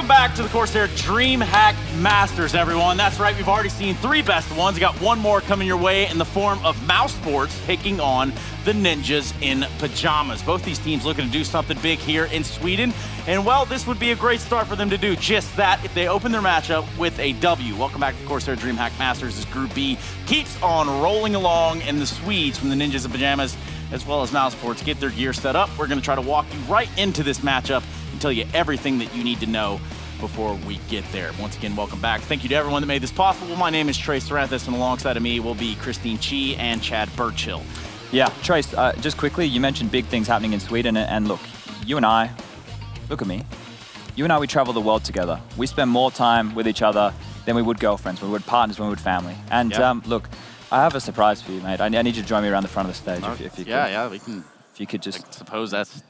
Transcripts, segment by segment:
Welcome back to the Corsair DreamHack Masters, everyone. That's right, we've already seen 3 best ones. We got one more coming your way in the form of Mousesports taking on the Ninjas in Pajamas. Both these teams looking to do something big here in Sweden. And, well, this would be a great start for them to do just that if they open their matchup with a W. Welcome back to the Corsair DreamHack Masters as Group B keeps on rolling along, and the Swedes from the Ninjas in Pajamas as well as Mousesports get their gear set up. We're going to try to walk you right into this matchup and tell you everything that you need to know before we get there. Once again, welcome back. Thank you to everyone that made this possible. My name is Trace Saranthus, and alongside of me will be Christine Chi and Chad Burchill. Yeah, Trace, just quickly, you mentioned big things happening in Sweden, and look, you and I, look at me. You and I, we travel the world together. We spend more time with each other than we would girlfriends, we would partners, when we would family. And look, I have a surprise for you, mate. I need you to join me around the front of the stage if you could. Yeah, we can. If you could just. I suppose that's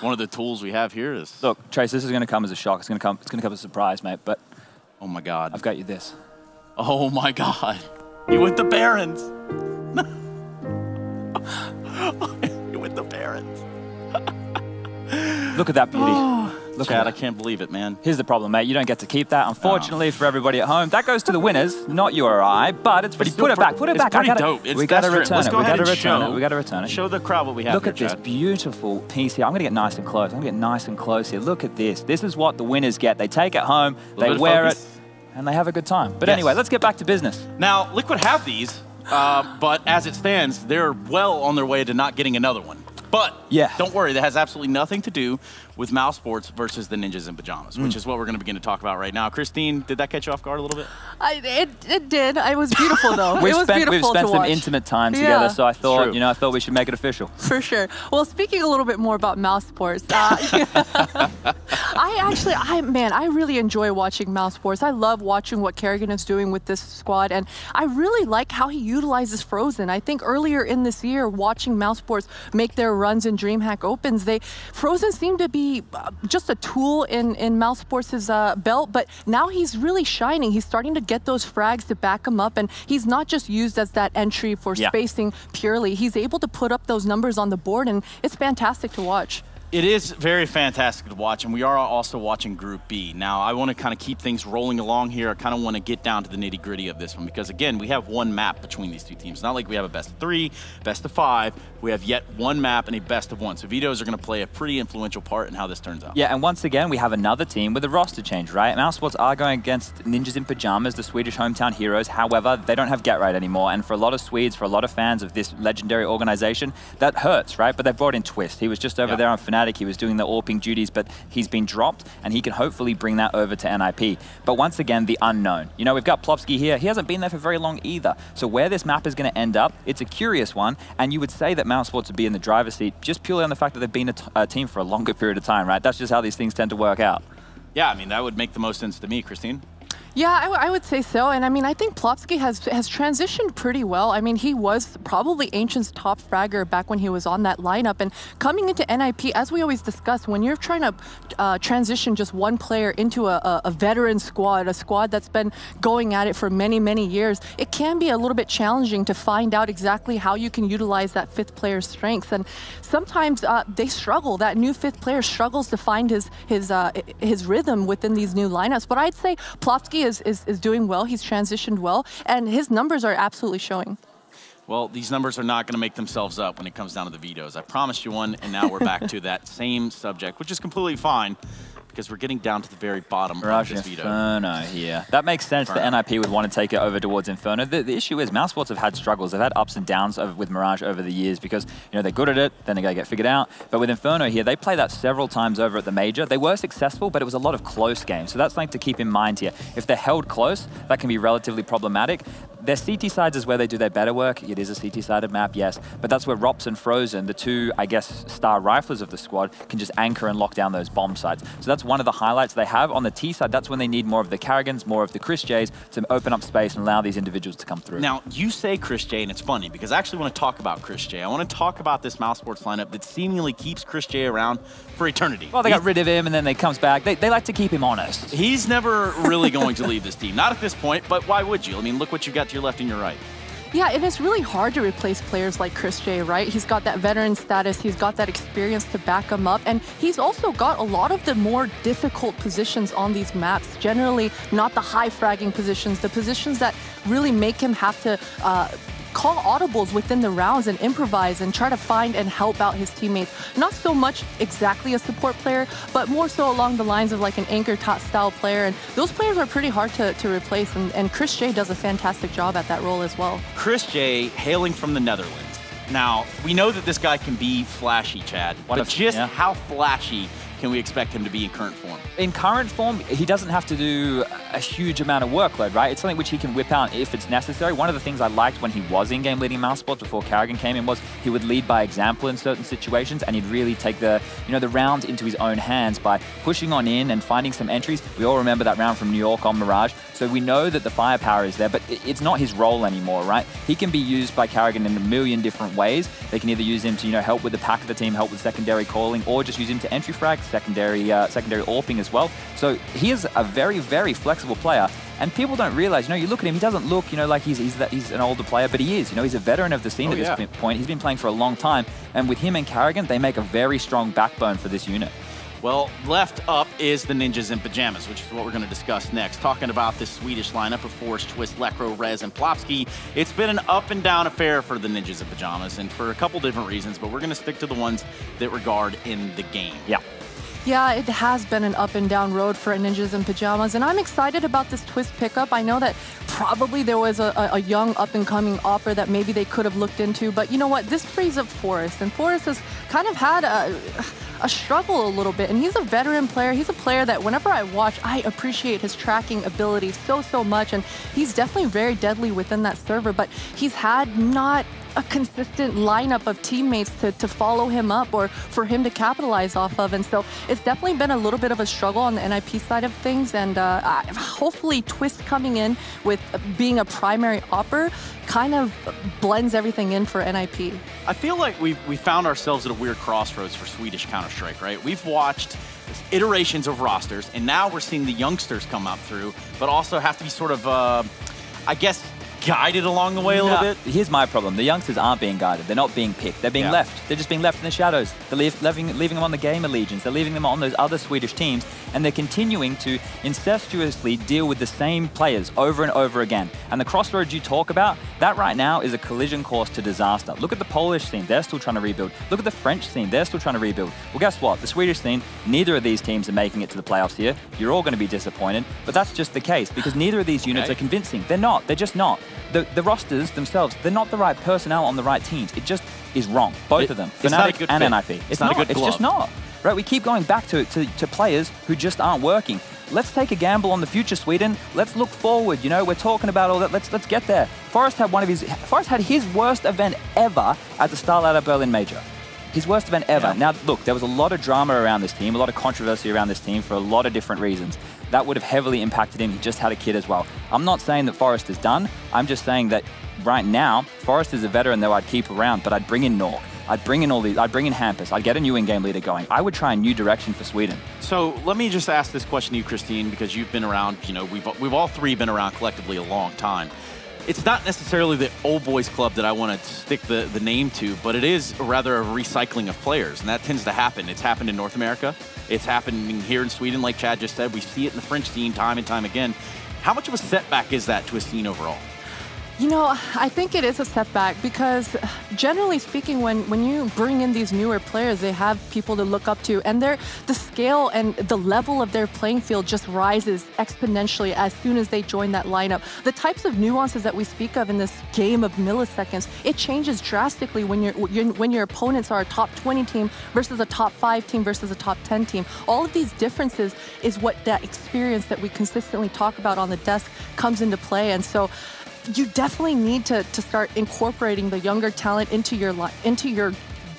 one of the tools we have here. Is look, Trace, this is going to come as a shock. It's going to come as a surprise, mate. But oh my God, I've got you this. Oh my God, you with the Barons? You with the Barons? Look at that beauty. Look Chad, I can't believe it, man. Here's the problem, mate. You don't get to keep that. Unfortunately for everybody at home, that goes to the winners, not you or I. But it's pretty. Put it back. Put it back. It's pretty dope. We got to return it. We got to return it. We got to return it. Show the crowd what we have. Look at this beautiful piece here. I'm going to get nice and close. I'm going to get nice and close here. Look at this. This is what the winners get. They take it home, they wear it, and they have a good time. But anyway, let's get back to business. Now, Liquid have these, but as it stands, they're well on their way to not getting another one. But don't worry, that has absolutely nothing to do with Mousesports versus the Ninjas in Pajamas, which is what we're going to begin to talk about right now. Christine, did that catch you off guard a little bit? It did. It was beautiful, though. We've spent some intimate time together, so I thought, I thought we should make it official. For sure. Well, speaking a little bit more about Mousesports, I really enjoy watching Mousesports. I love watching what Kerrigan is doing with this squad, and I really like how he utilizes Frozen. I think earlier in this year, watching Mousesports make their runs in DreamHack Opens, Frozen seemed to be just a tool in Mousesports' belt, but now he's really shining. He's starting to get those frags to back him up, and he's not just used as that entry for spacing purely. He's able to put up those numbers on the board, and it's fantastic to watch. It is very fantastic to watch, and we are also watching Group B. Now, I want to kind of keep things rolling along here. I kind of want to get down to the nitty-gritty of this one because, again, we have one map between these two teams. It's not like we have a best of 3, best of 5. We have yet one map and a best of 1. So vetoes are going to play a pretty influential part in how this turns out. Yeah, and once again, we have another team with a roster change, right? Mousesports are going against Ninjas in Pajamas, the Swedish hometown heroes. However, they don't have GetRight anymore, and for a lot of Swedes, for a lot of fans of this legendary organization, that hurts, right? But they brought in Twist. He was just over there on Fnatic. He was doing the AWPing duties, but he's been dropped, and he can hopefully bring that over to NIP. But once again, the unknown. You know, we've got Plopsky here. He hasn't been there for very long either. So where this map is going to end up, it's a curious one, and you would say that Mousesports would be in the driver's seat just purely on the fact that they've been a team for a longer period of time, right? That's just how these things tend to work out. Yeah, I mean, that would make the most sense to me, Christine. Yeah, I would say so. And I mean, I think Plopsky has transitioned pretty well. I mean, he was probably Ancient's top fragger back when he was on that lineup. And coming into NIP, as we always discuss, when you're trying to transition just one player into a veteran squad, a squad that's been going at it for many, many years, it can be a little bit challenging to find out exactly how you can utilize that 5th player's strengths. And sometimes they struggle. That new 5th player struggles to find his rhythm within these new lineups. But I'd say Plopsky is doing well. He's transitioned well, and his numbers are absolutely showing. Well, these numbers are not going to make themselves up when it comes down to the vetoes. I promised you one, and now we're back to that same subject, which is completely fine because we're getting down to the very bottom of this veto. Inferno here. That makes sense that NIP would want to take it over towards Inferno. The issue is Mousesports have had struggles. They've had ups and downs with Mirage over the years because, you know, they're good at it, then they got to get figured out. But with Inferno here, they played that several times over at the Major. They were successful, but it was a lot of close games. So that's something to keep in mind here. If they're held close, that can be relatively problematic. Their CT sides is where they do their better work. It is a CT-sided map, yes, but that's where Rops and Frozen, the two, I guess, star riflers of the squad, can just anchor and lock down those bomb sites. So that's one of the highlights they have. On the T side, that's when they need more of the Carrigans, more of the Chris J's to open up space and allow these individuals to come through. Now, you say Chris J, and it's funny because I actually want to talk about Chris J. I want to talk about this Mousesports lineup that seemingly keeps Chris J around for eternity. Well, they got rid of him, and then he comes back. They like to keep him honest. He's never really going to leave this team. Not at this point, but why would you? I mean, look what you've got to your left and your right. Yeah, and it's really hard to replace players like Chris J, right? He's got that veteran status, he's got that experience to back him up, and he's also got a lot of the more difficult positions on these maps. Generally, not the high fragging positions, the positions that really make him have to call audibles within the rounds and improvise and try to find and help out his teammates. Not so much exactly a support player, but more so along the lines of like an anchor top style player. And those players are pretty hard to replace. And Chris J does a fantastic job at that role as well. Chris J, hailing from the Netherlands. Now, we know that this guy can be flashy, Chad, but just how flashy can we expect him to be in current form? In current form, he doesn't have to do a huge amount of workload, right? It's something which he can whip out if it's necessary. One of the things I liked when he was in-game leading Mousesports before Karrigan came in was he would lead by example in certain situations, and he'd really take the round into his own hands by pushing on in and finding some entries. We all remember that round from New York on Mirage, so we know that the firepower is there, but it's not his role anymore, right? He can be used by Karrigan in a million different ways. They can either use him to help with the pack of the team, help with secondary calling, or just use him to entry frag, secondary AWPing as well. So he is a very, very flexible player, and people don't realize, you look at him, he doesn't look, like he's an older player, but he is, he's a veteran of the scene at this point. He's been playing for a long time, and with him and Karrigan, they make a very strong backbone for this unit. Well, left up is the Ninjas in Pajamas, which is what we're going to discuss next. Talking about this Swedish lineup of Forrest, Twist, Lekr0, Rez, and Plopski. It's been an up and down affair for the Ninjas in Pajamas, and for a couple different reasons, but we're going to stick to the ones that regard in the game. Yeah, it has been an up and down road for Ninjas in Pajamas, and I'm excited about this Twist pickup. I know that probably there was a young up-and-coming opera that maybe they could have looked into, but you know what? This frees up Forrest, and Forrest has kind of had a struggle a little bit, and he's a veteran player. He's a player that whenever I watch, I appreciate his tracking abilities so much, and he's definitely very deadly within that server, but he's had not a consistent lineup of teammates to follow him up or for him to capitalize off of. And so it's definitely been a little bit of a struggle on the NIP side of things. And hopefully Twist coming in with being a primary opper kind of blends everything in for NIP. I feel like we found ourselves at a weird crossroads for Swedish Counter-Strike, right? We've watched iterations of rosters, and now we're seeing the youngsters come up through, but also have to be sort of, I guess, guided along the way a little bit? Here's my problem. The youngsters aren't being guided. They're not being picked. They're being left. They're just being left in the shadows. They're leaving them on the Gamer Legions. They're leaving them on those other Swedish teams, and they're continuing to incestuously deal with the same players over and over again. And the crossroads you talk about, that right now is a collision course to disaster. Look at the Polish scene. They're still trying to rebuild. Look at the French scene. They're still trying to rebuild. Well, guess what? The Swedish scene, neither of these teams are making it to the playoffs here. You're all going to be disappointed, but that's just the case because neither of these units are convincing. They're not. They're just not. The rosters themselves, they're not the right personnel on the right teams. It just is wrong. Both of them. Fnatic and NIP. It's not a good glove. It's just not. Right? We keep going back to players who just aren't working. Let's take a gamble on the future, Sweden. Let's look forward. We're talking about all that. Let's get there. Forrest had his worst event ever at the StarLadder Berlin Major. His worst event ever. Yeah. Now, look, there was a lot of drama around this team, a lot of controversy around this team for a lot of different reasons. That would have heavily impacted him. He just had a kid as well. I'm not saying that Forrest is done. I'm just saying that right now, Forrest is a veteran that I'd keep around, but I'd bring in Nork. I'd bring in Hampus. I'd get a new in-game leader going. I would try a new direction for Sweden. So let me just ask this question to you, Christine, because you've been around, we've all three been around collectively a long time. It's not necessarily the old boys club that I want to stick the name to, but it is rather a recycling of players, and that tends to happen. It's happened in North America. It's happening here in Sweden, like Chad just said. We see it in the French scene time and time again. How much of a setback is that to a scene overall? I think it is a setback because generally speaking, when you bring in these newer players, they have people to look up to, and the scale and the level of their playing field just rises exponentially as soon as they join that lineup. The types of nuances that we speak of in this game of milliseconds, it changes drastically when your opponents are a top 20 team versus a top 5 team versus a top 10 team. All of these differences is what that experience that we consistently talk about on the desk comes into play, and so you definitely need to start incorporating the younger talent into your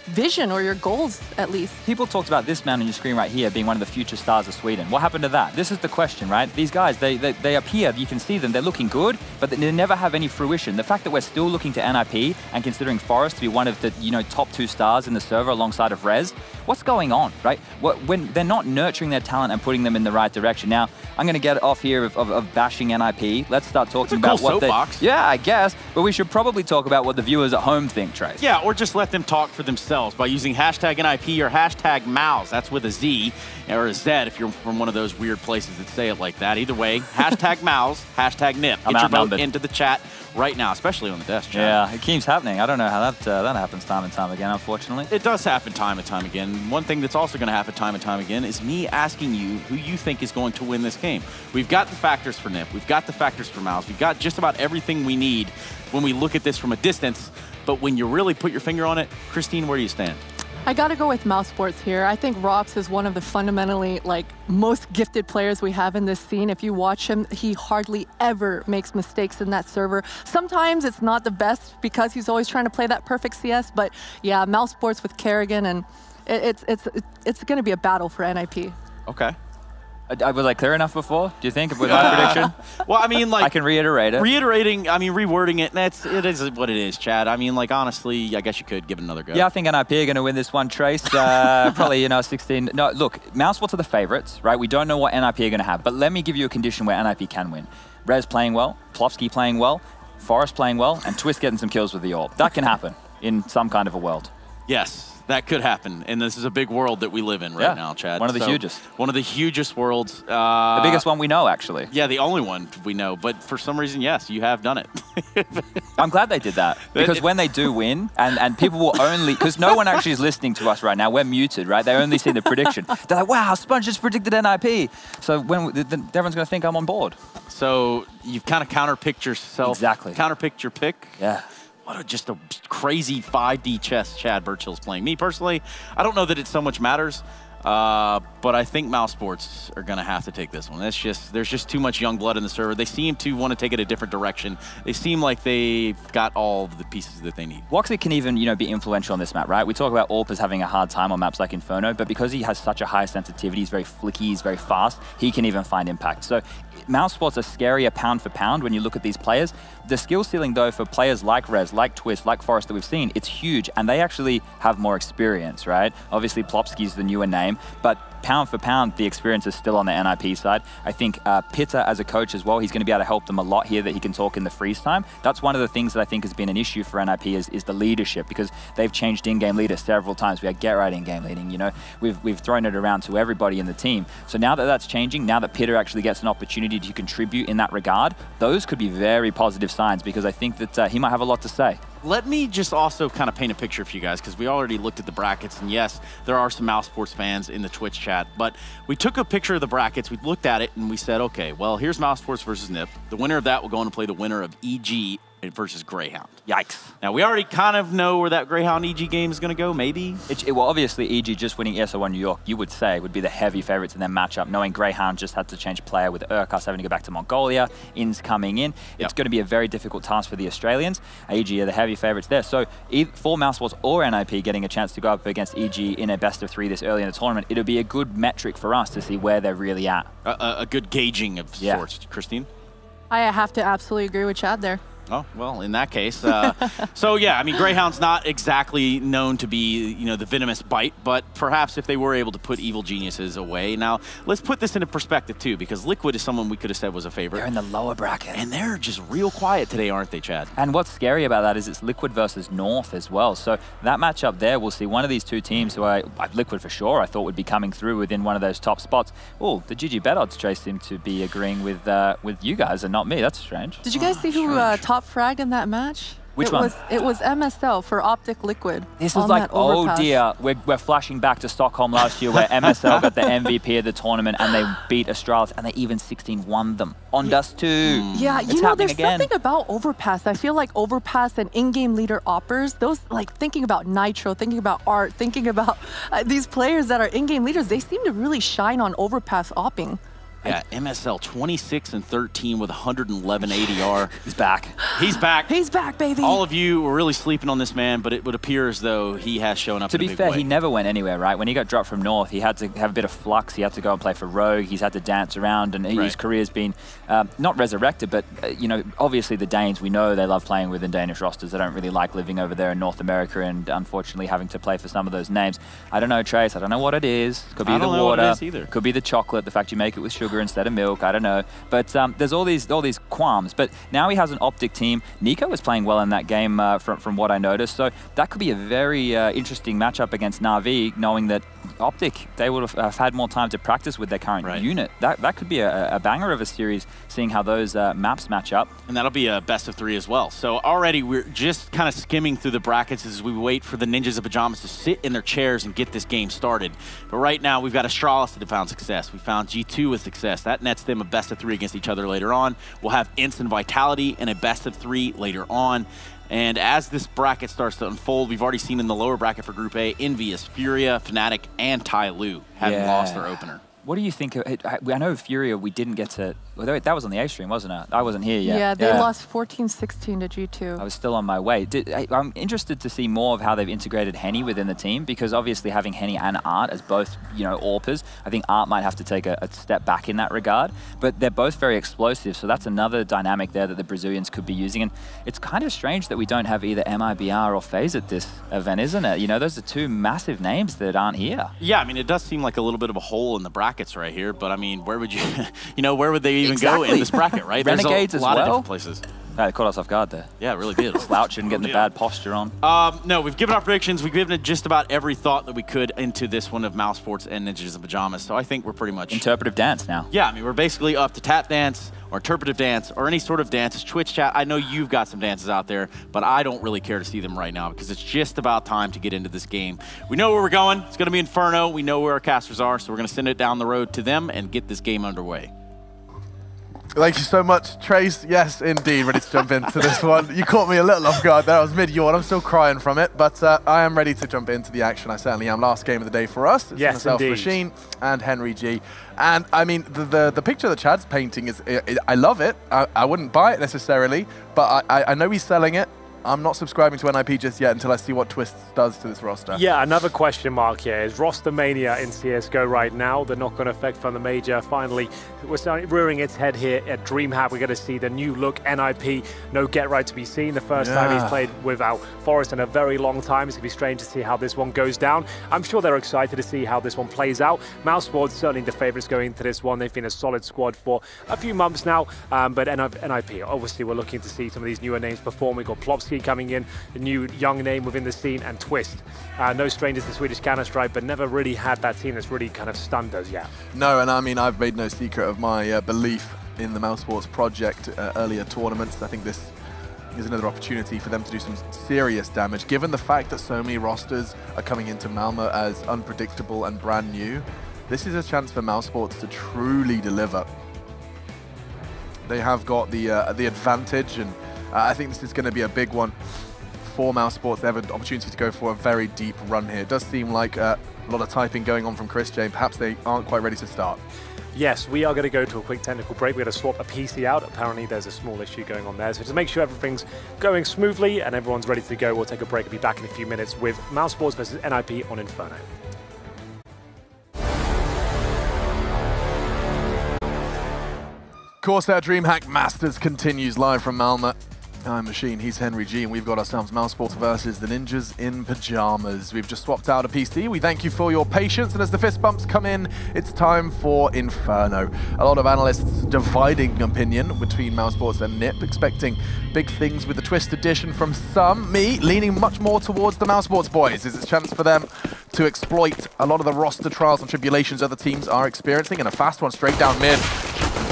vision or your goals, at least. People talked about this man on your screen right here being one of the future stars of Sweden. What happened to that? This is the question, right? These guys, they appear, you can see them, they're looking good, but they never have any fruition. The fact that we're still looking to NIP and considering Forrest to be one of the top 2 stars in the server alongside of Rez, what's going on, right? When they're not nurturing their talent and putting them in the right direction. Now, I'm going to get off here of bashing NIP. Let's start talking about cool what they... soapbox. Yeah, I guess. But we should probably talk about what the viewers at home think, Trace. Yeah, or just let them talk for themselves by using hashtag NIP or hashtag MOUS. That's with a Z or a Z if you're from one of those weird places that say it like that. Either way, hashtag MOUS, hashtag NIP. Get your vote into the chat right now, especially on the desk chat. Yeah, it keeps happening. I don't know how that happens time and time again, unfortunately. It does happen time and time again. One thing that's also going to happen time and time again is me asking you who you think is going to win this game. We've got the factors for NIP. We've got the factors for MOUS. We've got just about everything we need when we look at this from a distance. But when you really put your finger on it, Christine, where do you stand? I got to go with Mousesports here. I think Ropz is one of the fundamentally most gifted players we have in this scene. If you watch him, he hardly ever makes mistakes in that server. Sometimes it's not the best because he's always trying to play that perfect CS, but yeah, Mousesports with Karrigan, and it's going to be a battle for NIP. Okay. Was I clear enough before, do you think, with my prediction? Well, I mean, I can reiterate it. Rewording it, it is what it is, Chad. I mean, honestly, I guess you could give it another go. Yeah, I think NIP are going to win this one, Trace. Probably, 16. No, look, Mousesports are the favorites, right? We don't know what NIP are going to have, but let me give you a condition where NIP can win. Rez playing well, Plofsky playing well, Forest playing well, and Twist getting some kills with the AWP. That can happen in some kind of a world. Yes. That could happen, and this is a big world that we live in right now, Chad. One of the hugest. One of the hugest worlds. The biggest one we know, actually. Yeah, the only one we know, but for some reason, yes, you have done it. I'm glad they did that, because when they do win, and people will only, because no one actually is listening to us right now, we're muted, right? They only see the prediction. They're like, wow, Sponge just predicted NIP. So everyone's going to think I'm on board. So you've kind of counterpicked yourself. Exactly. Counterpicked your pick. Yeah. Just a crazy 5D chess Chad Burchill's playing. Me, personally, I don't know that it so much matters, but I think Mousesports are going to have to take this one. There's just too much young blood in the server. They seem to want to take it a different direction. They seem like they've got all of the pieces that they need. Woxic can even, be influential on this map, right? We talk about AWP as having a hard time on maps like Inferno, but because he has such a high sensitivity, he's very flicky, he's very fast, he can even find impact. So Mousesports are scarier pound for pound when you look at these players. The skill ceiling, though, for players like Rez, like Twist, like Forest that we've seen, it's huge, and they actually have more experience, right? Obviously, Plofsky's the newer name, but pound for pound, the experience is still on the NIP side. I think Pitta, as a coach as well, he's going to be able to help them a lot here, that he can talk in the freeze time. That's one of the things that I think has been an issue for NIP is the leadership, because they've changed in-game leader several times. We had Get Right in-game leading, we've thrown it around to everybody in the team. So now that that's changing, now that Pitta actually gets an opportunity to contribute in that regard, those could be very positive signs, because I think that he might have a lot to say. Let me just also kind of paint a picture for you guys, because we already looked at the brackets, and yes, there are some Mousesports fans in the Twitch chat, but we took a picture of the brackets, we looked at it, and we said, okay, well, here's Mousesports versus NIP. The winner of that will go on to play the winner of EG versus Greyhound. Yikes. Now, we already kind of know where that Greyhound EG game is going to go, maybe? Well, obviously, EG just winning ESL1 New York, you would say, would be the heavy favorites in their matchup, knowing Greyhound just had to change player with Urkas having to go back to Mongolia, Inns coming in. It's going to be a very difficult task for the Australians. EG are the heavy favorites there. So for Mousesports or NIP getting a chance to go up against EG in a best-of-3 this early in the tournament, it'll be a good metric for us to see where they're really at. A good gauging of sorts. Christine? I have to absolutely agree with Chad there. Oh, well, in that case. So, yeah, I mean, Greyhound's not exactly known to be, the venomous bite, but perhaps if they were able to put Evil Geniuses away. Now, let's put this into perspective, too, because Liquid is someone we could have said was a favorite. They're in the lower bracket. And they're just real quiet today, aren't they, Chad? And what's scary about that is it's Liquid versus North as well. So that matchup there, we'll see one of these two teams who Liquid for sure, I thought would be coming through within one of those top spots. Oh, the GG Bet Odds Trace seem to be agreeing with you guys and not me. That's strange. Did you guys see who top fragged in that match? Which one? It was MSL for Optic Liquid. This was like, oh dear, we're flashing back to Stockholm last year where MSL got the MVP of the tournament and they beat Astralis and they even 16-1 them on Dust 2. Yeah, there's something about Overpass. I feel like Overpass and in-game leader oppers, those thinking about Nitro, thinking about Art, thinking about these players that are in-game leaders, they seem to really shine on Overpass opping. Yeah, MSL 26-13 with 111 ADR. He's back. He's back. He's back, baby. All of you were really sleeping on this man, but it would appear as though he has shown up. To be fair, he never went anywhere, right? When he got dropped from North, he had to have a bit of flux. He had to go and play for Rogue. He's had to dance around, and his career's been not resurrected, but obviously the Danes, we know they love playing within Danish rosters. They don't really like living over there in North America, and unfortunately having to play for some of those names. I don't know, Trace. I don't know what it is. Could be the water. Either. Could be the chocolate. The fact you make it with sugar. sugar instead of milk. I don't know. But there's all these qualms. But now he has an Optic team. Nico was playing well in that game from what I noticed. So that could be a very interesting matchup against Na'Vi, knowing that Optic, they would have had more time to practice with their current unit. That could be a banger of a series, seeing how those maps match up. And that'll be a best of 3 as well. So already we're just kind of skimming through the brackets as we wait for the Ninjas of Pajamas to sit in their chairs and get this game started. But right now we've got Astralis to found success. We found G2 with success. That nets them a best of 3 against each other later on. We'll have Instant Vitality and a best of 3 later on. And as this bracket starts to unfold, we've already seen in the lower bracket for Group A, Envious, Furia, Fnatic, and Tai Lu having lost their opener. What do you think of it? I know Furia, we didn't get to... Well, that was on the A stream, wasn't it? I wasn't here yet. Yeah, they lost 14-16 to G2. I was still on my way. I'm interested to see more of how they've integrated Henny within the team, because obviously having Henny and Art as both, AWPers, I think Art might have to take a step back in that regard. But they're both very explosive, so that's another dynamic there that the Brazilians could be using. And it's kind of strange that we don't have either MIBR or FaZe at this event, isn't it? Those are two massive names that aren't here. Yeah, I mean, it does seem like a little bit of a hole in the brackets right here, but I mean, where would you, where would they even go in this bracket, right? Renegades There's a lot as well? of different places. They caught us off guard there. Yeah, it really did. Slouching, getting the bad posture on. No, we've given our predictions. We've given just about every thought that we could into this one of Mousesports and Ninjas in Pajamas. So I think we're pretty much... Interpretive dance now. Yeah, I mean, we're basically up to tap dance or interpretive dance or any sort of dances. Twitch chat, I know you've got some dances out there, but I don't really care to see them right now because it's just about time to get into this game. We know where we're going. It's going to be Inferno. We know where our casters are, so we're going to send it down the road to them and get this game underway. Thank you so much, Trace. Yes, indeed, ready to jump into this one. You caught me a little off guard there. I was mid-yawn. I'm still crying from it, but I am ready to jump into the action. I certainly am. Last game of the day for us. It's myself, Machine, and Henry G. And, I mean, the picture that Chad's painting, I love it. I wouldn't buy it necessarily, but I know he's selling it. I'm not subscribing to NIP just yet until I see what Twist does to this roster. Yeah, another question mark here is roster mania in CSGO right now. The knock-on effect from the major finally we're starting rearing its head here at DreamHack. We're going to see the new look NIP. No Get Right to be seen. The first time he's played without Forest in a very long time. It's going to be strange to see how this one goes down. I'm sure they're excited to see how this one plays out. Mousesports certainly the favorites going into this one. They've been a solid squad for a few months now. But NIP, obviously we're looking to see some of these newer names perform. We've got Plopsky coming in, a new young name within the scene, and Twist. No strangers to Swedish Counter-Strike, but never really had that team that's really kind of stunned us yet. No, and I mean, I've made no secret of my belief in the Mousesports project earlier tournaments. I think this is another opportunity for them to do some serious damage. Given the fact that so many rosters are coming into Malmö as unpredictable and brand new, this is a chance for Mousesports to truly deliver. They have got the advantage, and I think this is going to be a big one for Mousesports. They have an opportunity to go for a very deep run here. It does seem like a lot of typing going on from Chris J. Perhaps they aren't quite ready to start. Yes, we are going to go to a quick technical break. We're going to swap a PC out. Apparently there's a small issue going on there. So to make sure everything's going smoothly and everyone's ready to go, we'll take a break and be back in a few minutes with Mousesports versus NIP on Inferno. Corsair DreamHack Masters continues live from Malmö. I'm Machine, he's Henry G, and we've got ourselves Mousesports versus the Ninjas in Pajamas. We've just swapped out a PC. We thank you for your patience, and as the fist bumps come in, it's time for Inferno. A lot of analysts dividing opinion between Mousesports and NIP, expecting big things with the Twist edition from some. Me, leaning much more towards the Mousesports boys. It's a chance for them to exploit a lot of the roster trials and tribulations other teams are experiencing, and a fast one straight down mid.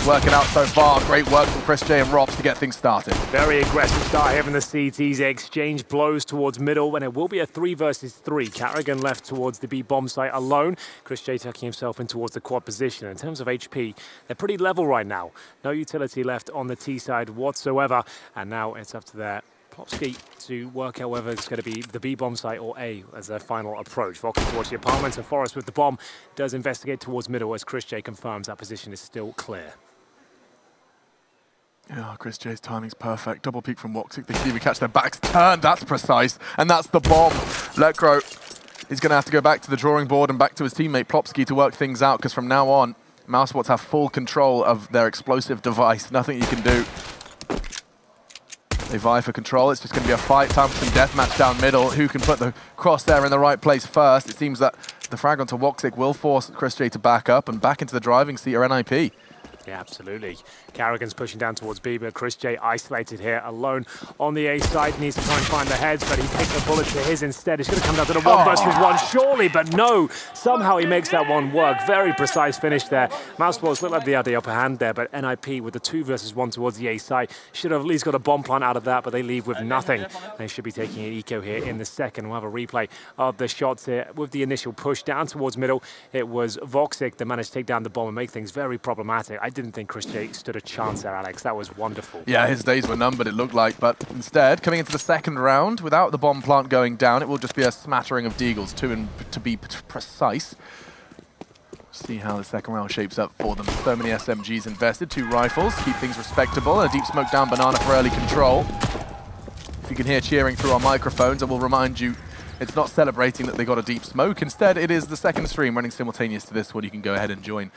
Working out so far. Great work from Chris J and Robs to get things started. Very aggressive start here from the CTs. They exchange blows towards middle, and it will be a 3 versus 3. Carrigan left towards the B bomb site alone. Chris J tucking himself in towards the quad position. In terms of HP, they're pretty level right now. No utility left on the T side whatsoever, and now it's up to their Plopsky to work out whether it's going to be the B bomb site or A as their final approach. Volking towards the apartments, and Forest with the bomb does investigate towards middle as Chris J confirms that position is still clear. Yeah, Chris J's timing's perfect. Double peek from Woxic. They can even catch their backs turned. That's precise. And that's the bomb. Lekro is going to have to go back to the drawing board and back to his teammate Plopsky to work things out, because from now on, Mousesports have full control of their explosive device. Nothing you can do. They vie for control. It's just going to be a fight. Time for some deathmatch down middle. Who can put the crosshair in the right place first? It seems that the frag onto Woxic will force Chris J to back up and back into the driving seat or NIP. Yeah, absolutely. Carrigan's pushing down towards B, but Chris J isolated here, alone on the A side. Needs to try and find the heads, but he picked the bullet to his instead. He's going to come down to the 1 versus 1, surely, but no. Somehow he makes that one work. Very precise finish there. Mousesports looked like they had the upper hand there, but NIP with the 2 versus 1 towards the A side should have at least got a bomb plant out of that, but they leave with nothing. They should be taking an eco here in the second. We'll have a replay of the shots here. With the initial push down towards middle, it was Voxic that managed to take down the bomb and make things very problematic. I didn't think Chris J stood a chance there, Alex. That was wonderful. Yeah, his days were numbered, it looked like, but instead, coming into the second round, without the bomb plant going down, it will just be a smattering of deagles, 2 to be precise. See how the second round shapes up for them. So many SMGs invested, 2 rifles, keep things respectable, and a deep smoke down banana for early control. If you can hear cheering through our microphones, I will remind you, it's not celebrating that they got a deep smoke. Instead, it is the second stream running simultaneous to this one. You can go ahead and join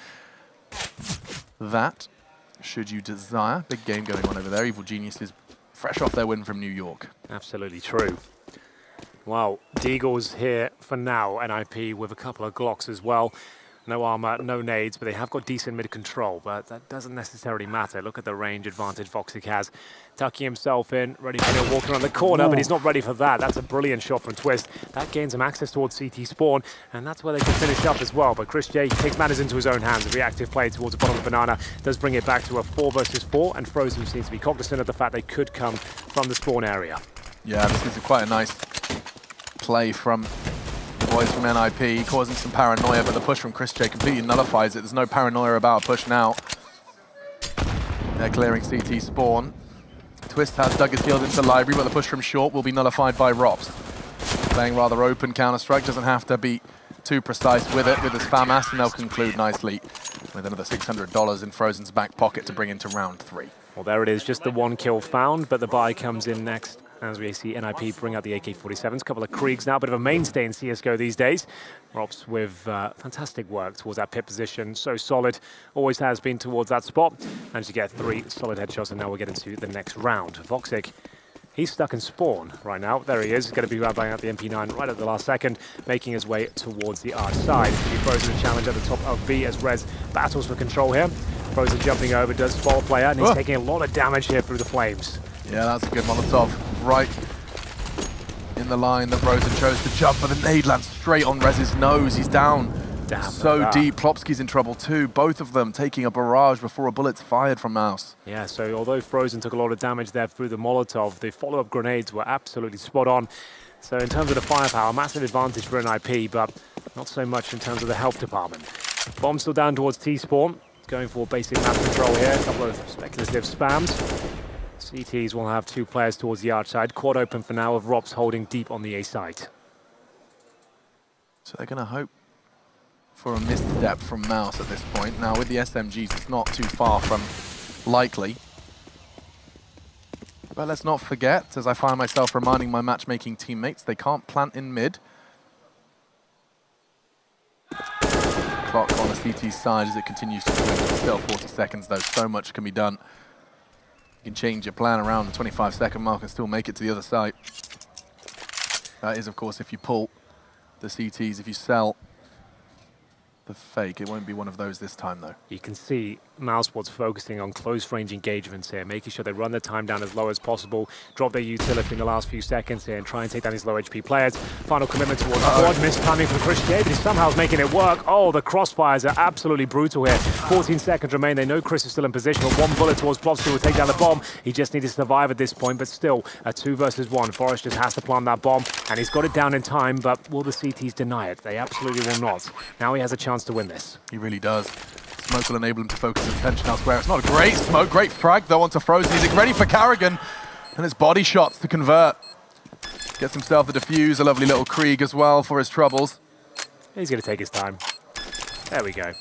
that, should you desire. Big game going on over there. Evil Geniuses fresh off their win from New York. Absolutely true. Well, Deagle's here for now. NIP with a couple of Glocks as well. No armor, no nades, but they have got decent mid-control, but that doesn't necessarily matter. Look at the range advantage Voxic has. Tucking himself in, ready to walk around the corner, but he's not ready for that. That's a brilliant shot from Twist. That gains him access towards CT spawn, and that's where they can finish up as well. But Chris J takes matters into his own hands. A reactive play towards the bottom of the banana does bring it back to a 4 versus 4, and Frozen seems to be cognizant of the fact they could come from the spawn area. Yeah, this is quite a nice play from the boys from NIP, causing some paranoia, but the push from Chris J completely nullifies it. There's no paranoia about a push now. They're clearing CT spawn. Twist has dug his heels into the library, but the push from short will be nullified by Rops. Playing rather open Counter-Strike, doesn't have to be too precise with it. With his FAMAS, and they'll conclude nicely with another $600 in Frozen's back pocket to bring into round 3. Well, there it is, just the 1 kill found, but the buy comes in next as we see NIP bring out the AK-47s. A couple of Kriegs now, a bit of a mainstay in CSGO these days. Rops with fantastic work towards that pit position. So solid, always has been towards that spot. Managed to get 3 solid headshots, and now we'll get into the next round. Voxic, he's stuck in spawn right now. There he is, going to be rattling out the MP9 right at the last second, making his way towards the R side. He throws a challenge at the top of B as Rez battles for control here. Frozen jumping over, does spot a player, and he's taking a lot of damage here through the flames. Yeah, that's a good Molotov. Right in the line that Frozen chose to jump, but the nade lands straight on Rez's nose. He's down. Damn, so deep. Plopsky's in trouble too. Both of them taking a barrage before a bullet's fired from Mouse. Yeah, so although Frozen took a lot of damage there through the Molotov, the follow-up grenades were absolutely spot on. So in terms of the firepower, massive advantage for NIP, but not so much in terms of the health department. Bomb still down towards T-spawn. Going for basic map control here. A couple of speculative spams. CTs will have 2 players towards the arch side. Quad open for now, with Rops holding deep on the A side. So they're going to hope for a misstep from Mouse at this point. Now with the SMGs, it's not too far from likely. But let's not forget, as I find myself reminding my matchmaking teammates, they can't plant in mid. Clock on the CT side as it continues to swing. Still 40 seconds though, so much can be done. You can change your plan around the 25-second mark and still make it to the other side. That is, of course, if you pull the CTs, if you sell the fake. It won't be one of those this time, though. You can see Mousesports focusing on close-range engagements here, making sure they run their time down as low as possible, drop their utility in the last few seconds here, and try and take down these low HP players. Final commitment towards quad, missed timing from Chris J, but he somehow is making it work. Oh, the crossfires are absolutely brutal here. 14 seconds remain. They know Chris is still in position, but 1 bullet towards Plopsky will take down the bomb. He just needs to survive at this point, but still a 2 versus 1. Forrest just has to plant that bomb, and he's got it down in time, but will the CTs deny it? They absolutely will not. Now he has a chance to win this. He really does. Smoke will enable him to focus his attention elsewhere. It's not a great smoke, great frag though onto Frozen. He's ready for Carrigan, and it's body shots to convert. Gets himself the defuse, a lovely little Krieg as well for his troubles. He's going to take his time. There we go.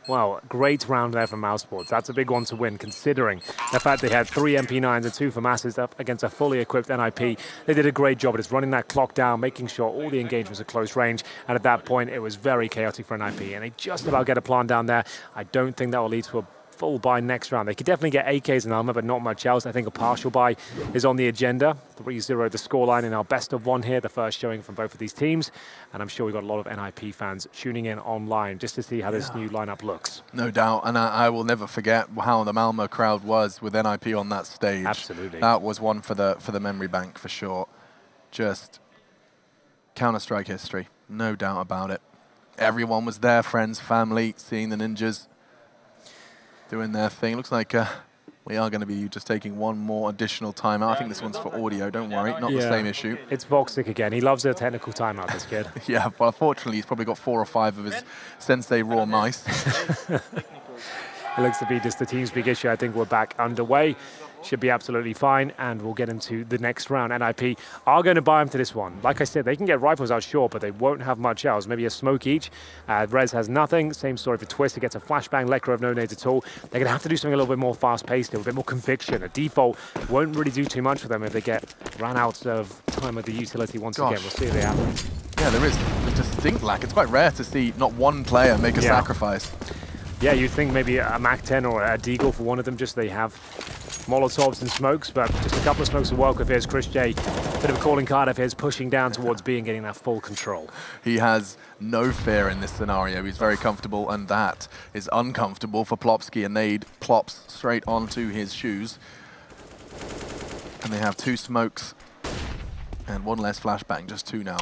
Wow, great round there from Mousesports. That's a big one to win, considering the fact they had 3 MP9s and 2 FAMASs up against a fully equipped NIP. They did a great job at just running that clock down, making sure all the engagements are close range. And at that point, it was very chaotic for NIP. And they just about get a plan down there. I don't think that will lead to a full buy next round. They could definitely get AKs and armor, but not much else. I think a partial buy is on the agenda. 3-0 the scoreline in our best of one here, the first showing from both of these teams. And I'm sure we've got a lot of NIP fans tuning in online just to see how this new lineup looks. No doubt, and I will never forget how the Malmö crowd was with NIP on that stage. Absolutely. That was one for the memory bank for sure. Just Counter-Strike history, no doubt about it. Everyone was there, friends, family, seeing the Ninjas doing their thing. Looks like we are going to be just taking one more additional timeout. I think this one's for audio, don't worry, not the same issue. It's Voxic again. He loves a technical timeout, this kid. Yeah, well, unfortunately, he's probably got 4 or 5 of his Sensei Raw mice. It looks to be just the TeamSpeak issue. I think we're back underway. Should be absolutely fine, and we'll get into the next round. NIP are going to buy him to this one. Like I said, they can get rifles out short, but they won't have much else. Maybe a smoke each. Rez has nothing. Same story for Twist. He gets a flashbang. Lekr have no nades at all. They're going to have to do something a little bit more fast-paced, a bit more conviction. A default won't really do too much for them if they get ran out of time of the utility once again. We'll see if they happen. Yeah, there is a distinct lack. It's quite rare to see not one player make a sacrifice. Yeah, you'd think maybe a MAC-10 or a Deagle for one of them, just they have Molotovs and smokes, but just a couple of smokes will work with his. Chris J, bit of a calling card of his, pushing down towards B and getting that full control. He has no fear in this scenario. He's very comfortable, and that is uncomfortable for Plopsky. A nade plops straight onto his shoes. And they have 2 smokes and 1 less flashbang, just 2 now.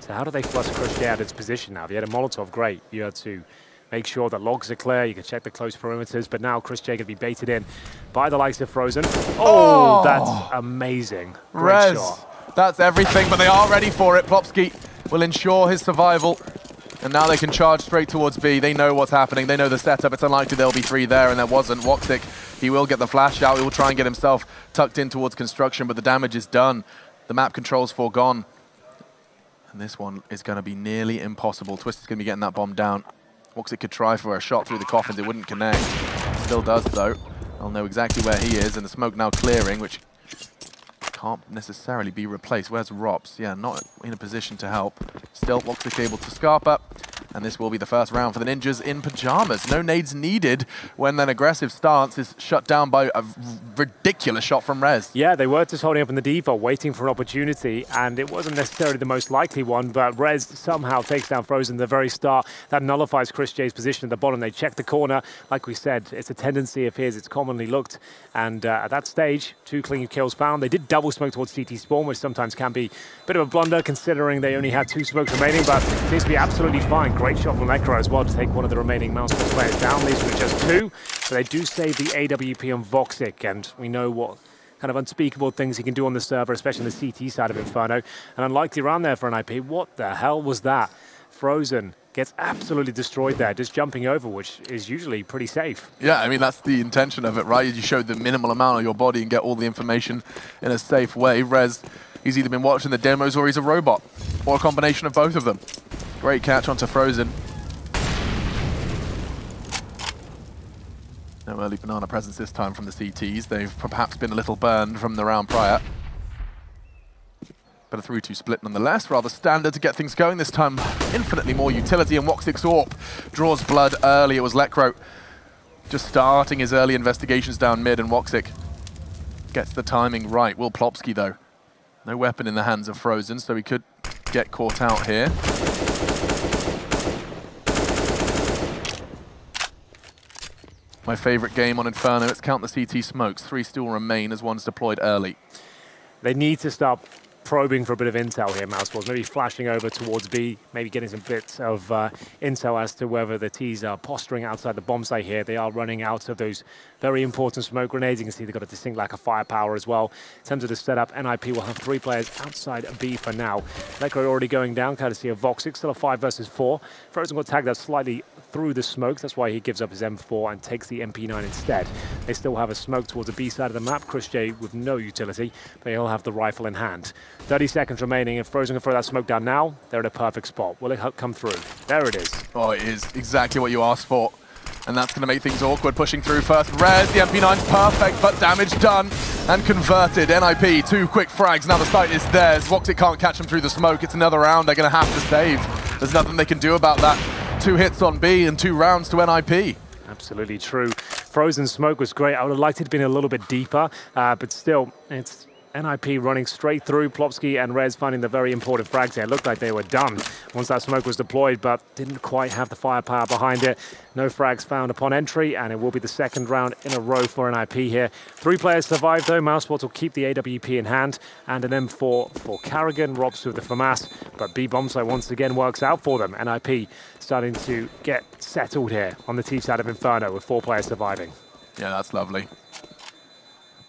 So how do they flush Chris J out of its position now? If you had a Molotov, great. You had to make sure that logs are clear, you can check the close perimeters, but now Chris J going to be baited in by the likes of Frozen. Oh, that's amazing. Great shot. That's everything, but they are ready for it. Plopsky will ensure his survival, and now they can charge straight towards B. They know what's happening, they know the setup. It's unlikely there'll be 3 there, and there wasn't. Woxic, he will get the flash out, he will try and get himself tucked in towards construction, but the damage is done. The map control's foregone. And this one is going to be nearly impossible. Twist is going to be getting that bomb down. Woxic could try for a shot through the coffins. It wouldn't connect. Still does, though. They'll know exactly where he is, and the smoke now clearing, which can't necessarily be replaced. Where's Rops? Yeah, not in a position to help. Still, Woxic able to scarp up. And this will be the first round for the Ninjas in pajamas. No nades needed when an aggressive stance is shut down by a ridiculous shot from Rez. Yeah, they were just holding up in the default, waiting for an opportunity, and it wasn't necessarily the most likely one, but Rez somehow takes down Frozen at the very start. That nullifies Chris J's position at the bottom. They check the corner. Like we said, it's a tendency of his. It's commonly looked. And at that stage, 2 clean kills found. They did double smoke towards CT Spawn, which sometimes can be a bit of a blunder considering they only had 2 smokes remaining, but it seems to be absolutely fine. Great shot from Lekr as well to take one of the remaining Mousesports players down. Leaves with just 2, but they do save the AWP on Voxic, and we know what kind of unspeakable things he can do on the server, especially on the CT side of Inferno. An unlikely round there for an IP. What the hell was that? Frozen gets absolutely destroyed there, just jumping over, which is usually pretty safe. Yeah, I mean, that's the intention of it, right? You show the minimal amount of your body and get all the information in a safe way. Rez, he's either been watching the demos or he's a robot, or a combination of both of them. Great catch onto Frozen. No early banana presence this time from the CTs. They've perhaps been a little burned from the round prior. But a 3-2 split nonetheless, rather standard to get things going. This time, infinitely more utility, and Woxic's AWP draws blood early. It was Lekr just starting his early investigations down mid, and Woxic gets the timing right. Will Plopsky, though. No weapon in the hands of Frozen, so he could get caught out here. My favorite game on Inferno, it's count the CT smokes. 3 still remain as one's deployed early. They need to stop probing for a bit of intel here, Mousesports. Maybe flashing over towards B, maybe getting some bits of intel as to whether the T's are posturing outside the bomb site here. They are running out of those very important smoke grenades. You can see they've got a distinct lack of firepower as well. In terms of the setup, NIP will have 3 players outside B for now. Lekr already going down, courtesy of Voxic. Still a 5 versus 4. Frozen got tagged out slightly through the smokes. That's why he gives up his M4 and takes the MP9 instead. They still have a smoke towards the B side of the map. Chris J with no utility, but he'll have the rifle in hand. 30 seconds remaining. If Frozen can throw that smoke down now, they're at a perfect spot. Will it come through? There it is. Oh, it is exactly what you asked for. And that's going to make things awkward. Pushing through first. Rez, the MP9's perfect, but damage done and converted. NIP, 2 quick frags. Now the site is theirs. Woxic can't catch them through the smoke. It's another round they're going to have to save. There's nothing they can do about that. 2 hits on B and 2 rounds to NIP. Absolutely true. Frozen Smoke was great. I would have liked it to be a little bit deeper, but still, it's NIP running straight through. Plopsky and Rez finding the very important frags there. It looked like they were done once that smoke was deployed, but didn't quite have the firepower behind it. No frags found upon entry, and it will be the second round in a row for NIP here. 3 players survived, though. Mousesports will keep the AWP in hand, and an M4 for Karrigan, Robs with the FAMAS, but B Bombsight once again works out for them. NIP starting to get settled here on the team side of Inferno with 4 players surviving. Yeah, that's lovely.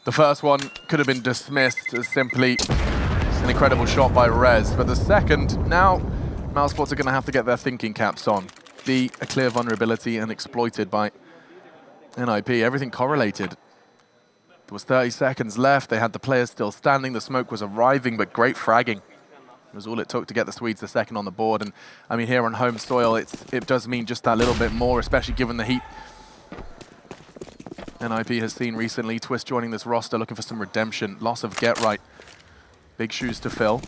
The first one could have been dismissed as simply an incredible shot by Rez, but the second, now Mousesports are going to have to get their thinking caps on. A clear vulnerability and exploited by NIP. Everything correlated. There was 30 seconds left. They had the players still standing. The smoke was arriving, but great fragging. It was all it took to get the Swedes the second on the board. And I mean, here on home soil, it does mean just that little bit more, especially given the heat NIP has seen recently. Twist joining this roster, looking for some redemption. Loss of Get Right. Big shoes to fill.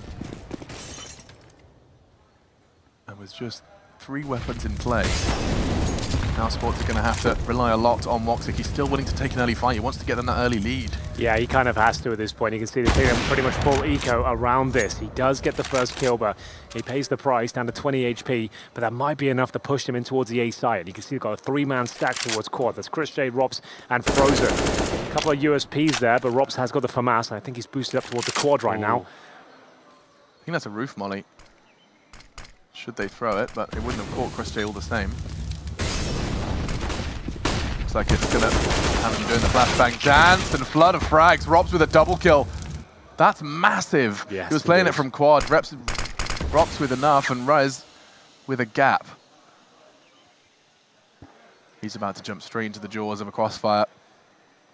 And with just 3 weapons in play, Mousesports are going to have to rely a lot on Woxic. He's still willing to take an early fight. He wants to get them that early lead. Yeah, he kind of has to at this point. You can see they're taking pretty much full eco around this. He does get the first kill, but he pays the price down to 20 HP, but that might be enough to push him in towards the A side. You can see they've got a 3-man stack towards quad. That's Chrisjay, Robs, and Frozen. A couple of USPs there, but Robs has got the FAMAS, and I think he's boosted up towards the quad right now. I think that's a roof molly. Should they throw it, but it wouldn't have caught Chrisjay all the same. Looks like it's going to have him doing the flashbang dance and flood of frags. Robs with a double kill. That's massive. Yes, he was playing it from quad. Robs with enough, and Rez with a gap. He's about to jump straight into the jaws of a crossfire.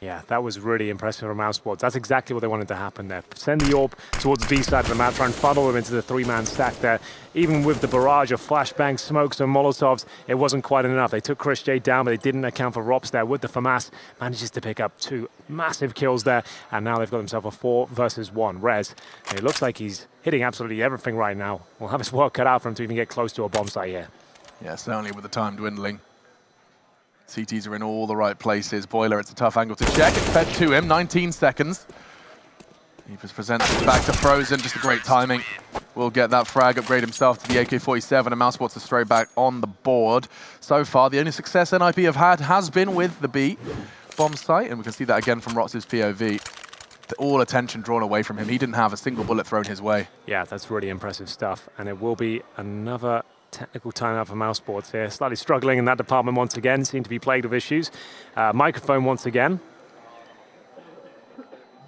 Yeah, that was really impressive from Mousesports. That's exactly what they wanted to happen there. Send the AWP towards the B side of the map, try and funnel them into the 3-man stack there. Even with the barrage of flashbangs, smokes, and Molotovs, it wasn't quite enough. They took Chrisjay down, but they didn't account for Robs there with the FAMAS. Manages to pick up 2 massive kills there, and now they've got themselves a 4 versus 1. Rez, it looks like he's hitting absolutely everything right now. We'll have his work cut out for him to even get close to a bomb site here. Yeah, certainly with the time dwindling. CTs are in all the right places. Boiler, it's a tough angle to check. It's fed to him, 19 seconds. He just presents it back to Frozen, just a great timing. Will get that frag, upgrade himself to the AK-47, and Mousesports are straight back on the board. So far, the only success NIP have had has been with the B bomb site, and we can see that again from Rotz's POV. All attention drawn away from him. He didn't have a single bullet thrown his way. Yeah, that's really impressive stuff, and it will be another technical timeout for Mousesports here. Slightly struggling in that department once again, seem to be plagued with issues. Microphone once again.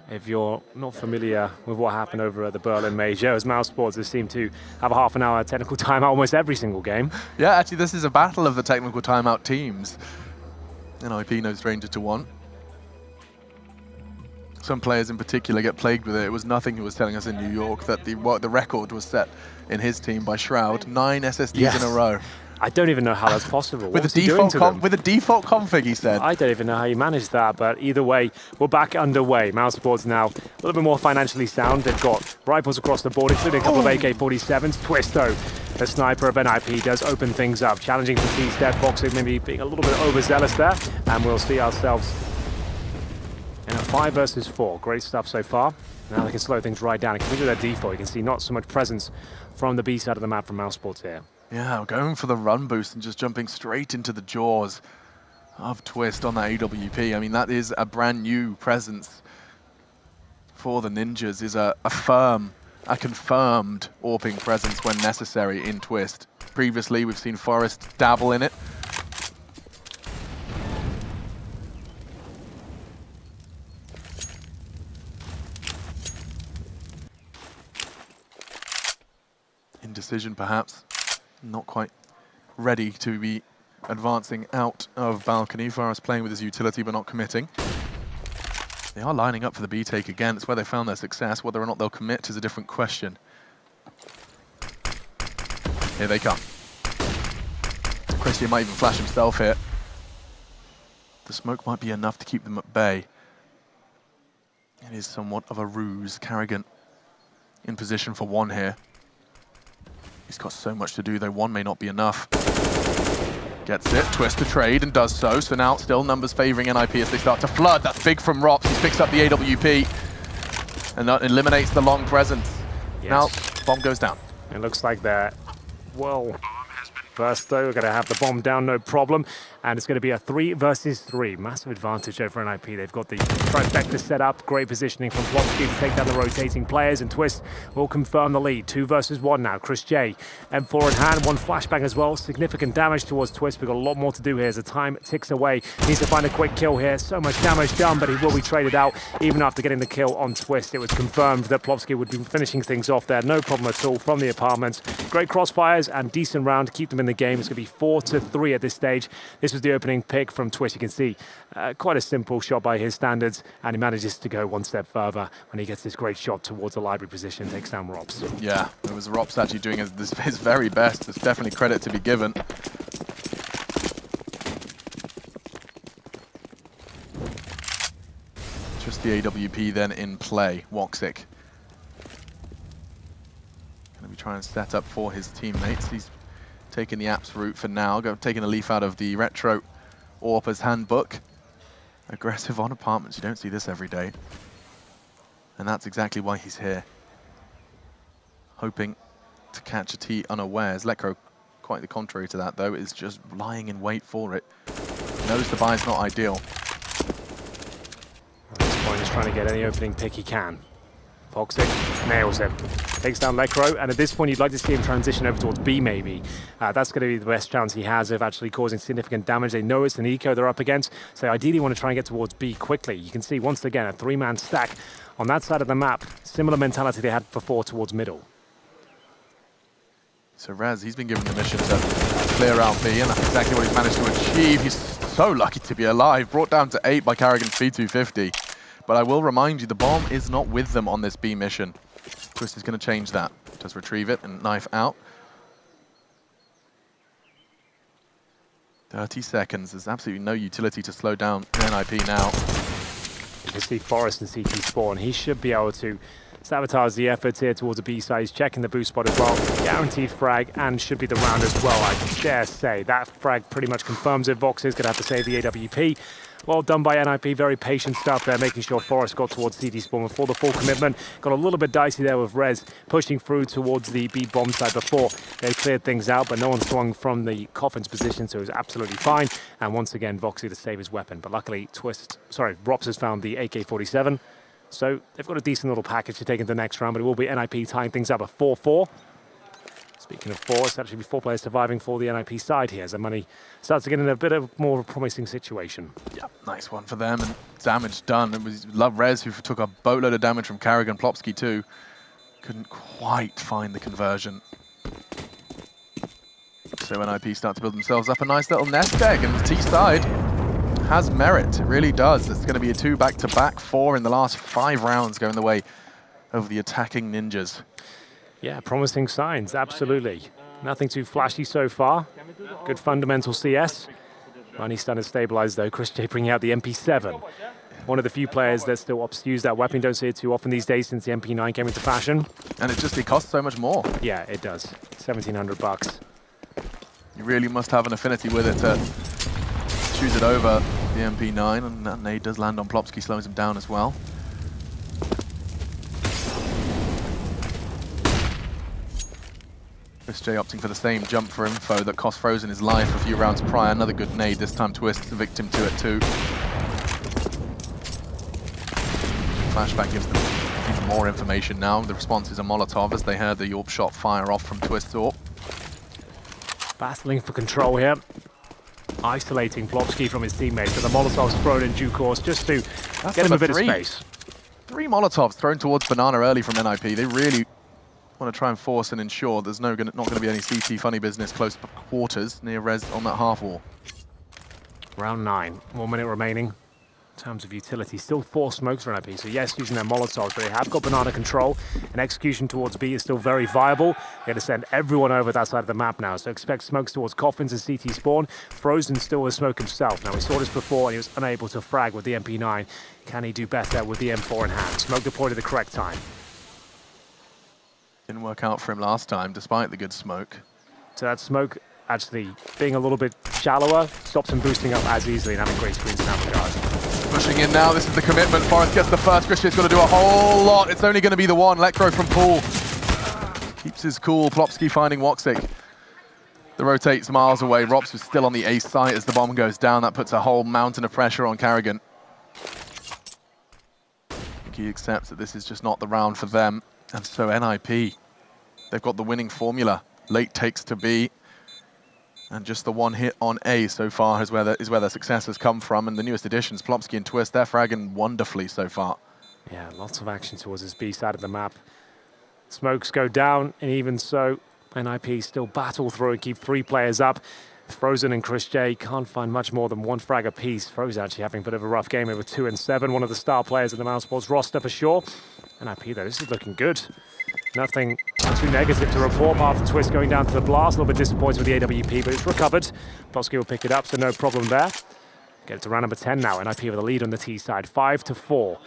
If you're not familiar with what happened over at the Berlin Major, as Mousesports seem to have a half-an-hour technical timeout almost every single game. Yeah, actually, this is a battle of the technical timeout teams. NIP no stranger to one. Some players in particular get plagued with it. It was Nothing who was telling us in New York that the record was set in his team by Shroud. 9 SSDs in a row. I don't even know how that's possible. With a default config, he said. I don't even know how you manage that, but either way, we're back underway. Mousesports now a little bit more financially sound. They've got rifles across the board, including a couple of AK-47s. Twist, though, the sniper of NIP, does open things up. Challenging for T-Step, Woxic maybe being a little bit overzealous there, and we'll see ourselves in a 5 versus 4. Great stuff so far. Now they can slow things right down and continue their default. You can see not so much presence from the B side of the map from Mousesports here. Yeah, going for the run boost and just jumping straight into the jaws of Twist on that AWP. I mean, that is a brand new presence for the Ninjas, is a confirmed AWPing presence when necessary in Twist. Previously, we've seen Forest dabble in it. Indecision, perhaps. Not quite ready to be advancing out of balcony. Forest playing with his utility but not committing. They are lining up for the B take again. It's where they found their success. Whether or not they'll commit is a different question. Here they come. Christian might even flash himself here. The smoke might be enough to keep them at bay. It is somewhat of a ruse. Karrigan in position for 1 here. He's got so much to do, though 1 may not be enough. Gets it, Twist to trade and does so. So now still numbers favoring NIP as they start to flood. That's big from Rops. He picks up the AWP and that eliminates the long presence. Yes. Now, bomb goes down. It looks like they're, well, first though, we're going to have the bomb down, no problem. And it's going to be a 3 versus 3. Massive advantage over NIP. They've got the trifecta set up. Great positioning from Plotski to take down the rotating players. And Twist will confirm the lead. 2 versus 1 now. Chris J, M4 in hand. 1 flashbang as well. Significant damage towards Twist. We've got a lot more to do here as the time ticks away. Needs to find a quick kill here. So much damage done, but he will be traded out. Even after getting the kill on Twist, it was confirmed that Plotski would be finishing things off there. No problem at all from the apartments. Great crossfires and decent round to keep them in the game. It's going to be 4-3 at this stage. This was the opening pick from Twist. You can see quite a simple shot by his standards, and he manages to go one step further when he gets this great shot towards the library position, takes down Rops. Yeah, it was Rops actually doing his very best. There's definitely credit to be given. Just the AWP then in play. Woxic gonna be trying to set up for his teammates. He's taking the apps route for now, taking a leaf out of the retro AWP's handbook. Aggressive on apartments, you don't see this every day. And that's exactly why he's here. Hoping to catch a T unawares. Lekro, quite the contrary to that though, is just lying in wait for it. Knows the buy's not ideal. At this point, he's trying to get any opening pick he can. Woxic nails him. Takes down Lekro, and at this point you'd like to see him transition over towards B maybe. That's going to be the best chance he has of actually causing significant damage. They know it's an eco they're up against, so ideally want to try and get towards B quickly. You can see once again a 3-man stack on that side of the map. Similar mentality they had before towards middle. So Raz, he's been given the mission to clear out B, and that's exactly what he's managed to achieve. He's so lucky to be alive. Brought down to 8 by Karrigan's P250. But I will remind you, the bomb is not with them on this B mission. Twist is going to change that. Does retrieve it and knife out. 30 seconds. There's absolutely no utility to slow down NIP now. You can see Forest and CT spawn. He should be able to sabotage the efforts here towards the B side. He's checking the boost spot as well. Guaranteed frag, and should be the round as well, I dare say. That frag pretty much confirms it. Vox is going to have to save the AWP. Well done by NIP, very patient stuff there, making sure Forest got towards CT spawn before the full commitment. Got a little bit dicey there with Rez pushing through towards the B bomb side before they cleared things out, but no one swung from the Coffin's position, so it was absolutely fine. And once again, Voxy to save his weapon. But luckily, Rops has found the AK-47. So they've got a decent little package to take into the next round, but it will be NIP tying things up at 4-4. Speaking of 4, it's actually 4 players surviving for the NIP side here, so Money starts to get in a bit of more promising situation. Yeah, nice one for them, and damage done. It was Love Rez who took a boatload of damage from Karrigan. Plopski too. Couldn't quite find the conversion. So NIP start to build themselves up a nice little nest egg, and the T side has merit, it really does. It's going to be a 2 back-to-back, 4 in the last 5 rounds going the way of the attacking ninjas. Yeah, promising signs, absolutely. Nothing too flashy so far. Good fundamental CS. Money starting to stabilize though. Chris J bringing out the MP7. One of the few players that still opts to use that weapon. Don't see it too often these days since the MP9 came into fashion. And it costs so much more. Yeah, it does. 1,700 bucks. You really must have an affinity with it to choose it over the MP9, and that nade does land on Plopski, slows him down as well. Chris J opting for the same jump for info that cost Frozen his life a few rounds prior. Another good nade, this time Twist, the victim to it too. Flashback gives them even more information now. The response is a Molotov as they heard the AWP shot fire off from Twist's AWP. Battling for control here. Isolating Plopski from his teammates, and the Molotov's thrown in due course just to get him a bit of space. 3 Molotovs thrown towards Banana early from NIP. They really want to try and force and ensure there's not going to be any CT funny business close to quarters near Rez on that half wall. Round 9, 1 minute remaining. In terms of utility, still 4 smokes for NIP, so yes, using their Molotovs, but they have got Banana control, and execution towards B is still very viable. They're going to send everyone over that side of the map now, so expect smokes towards Coffins and CT spawn. Frozen still with smoke himself. Now, we saw this before, and he was unable to frag with the MP9. Can he do better with the M4 in hand? Smoke deployed at the correct time. Didn't work out for him last time, despite the good smoke. So that smoke actually being a little bit shallower stops him boosting up as easily and having great screens in that regard. Pushing in now, this is the commitment. Forest gets the first. Christian's got to do a whole lot. It's only going to be the one. Let go from Pool. Keeps his cool. Plopski finding Woxic. The rotate's miles away. Rops is still on the ace site as the bomb goes down. That puts a whole mountain of pressure on Karrigan. I think he accepts that this is just not the round for them. And so NIP, they've got the winning formula. Late takes to B. And just the one hit on A so far is where their success has come from. And the newest additions, Plopski and Twist, they're fragging wonderfully so far. Yeah, lots of action towards this B side of the map. Smokes go down, and even so, NIP still battle through and keep 3 players up. Frozen and Chris J can't find much more than 1 frag apiece. Frozen actually having a bit of a rough game over 2 and 7. One of the star players in the Mousesports roster for sure. NIP though, this is looking good. Nothing too negative to report apart from Twist going down to the blast. A little bit disappointed with the AWP, but it's recovered. Plopski will pick it up, so no problem there. Get it to round number 10 now. NIP with the lead on the T side, 5-4.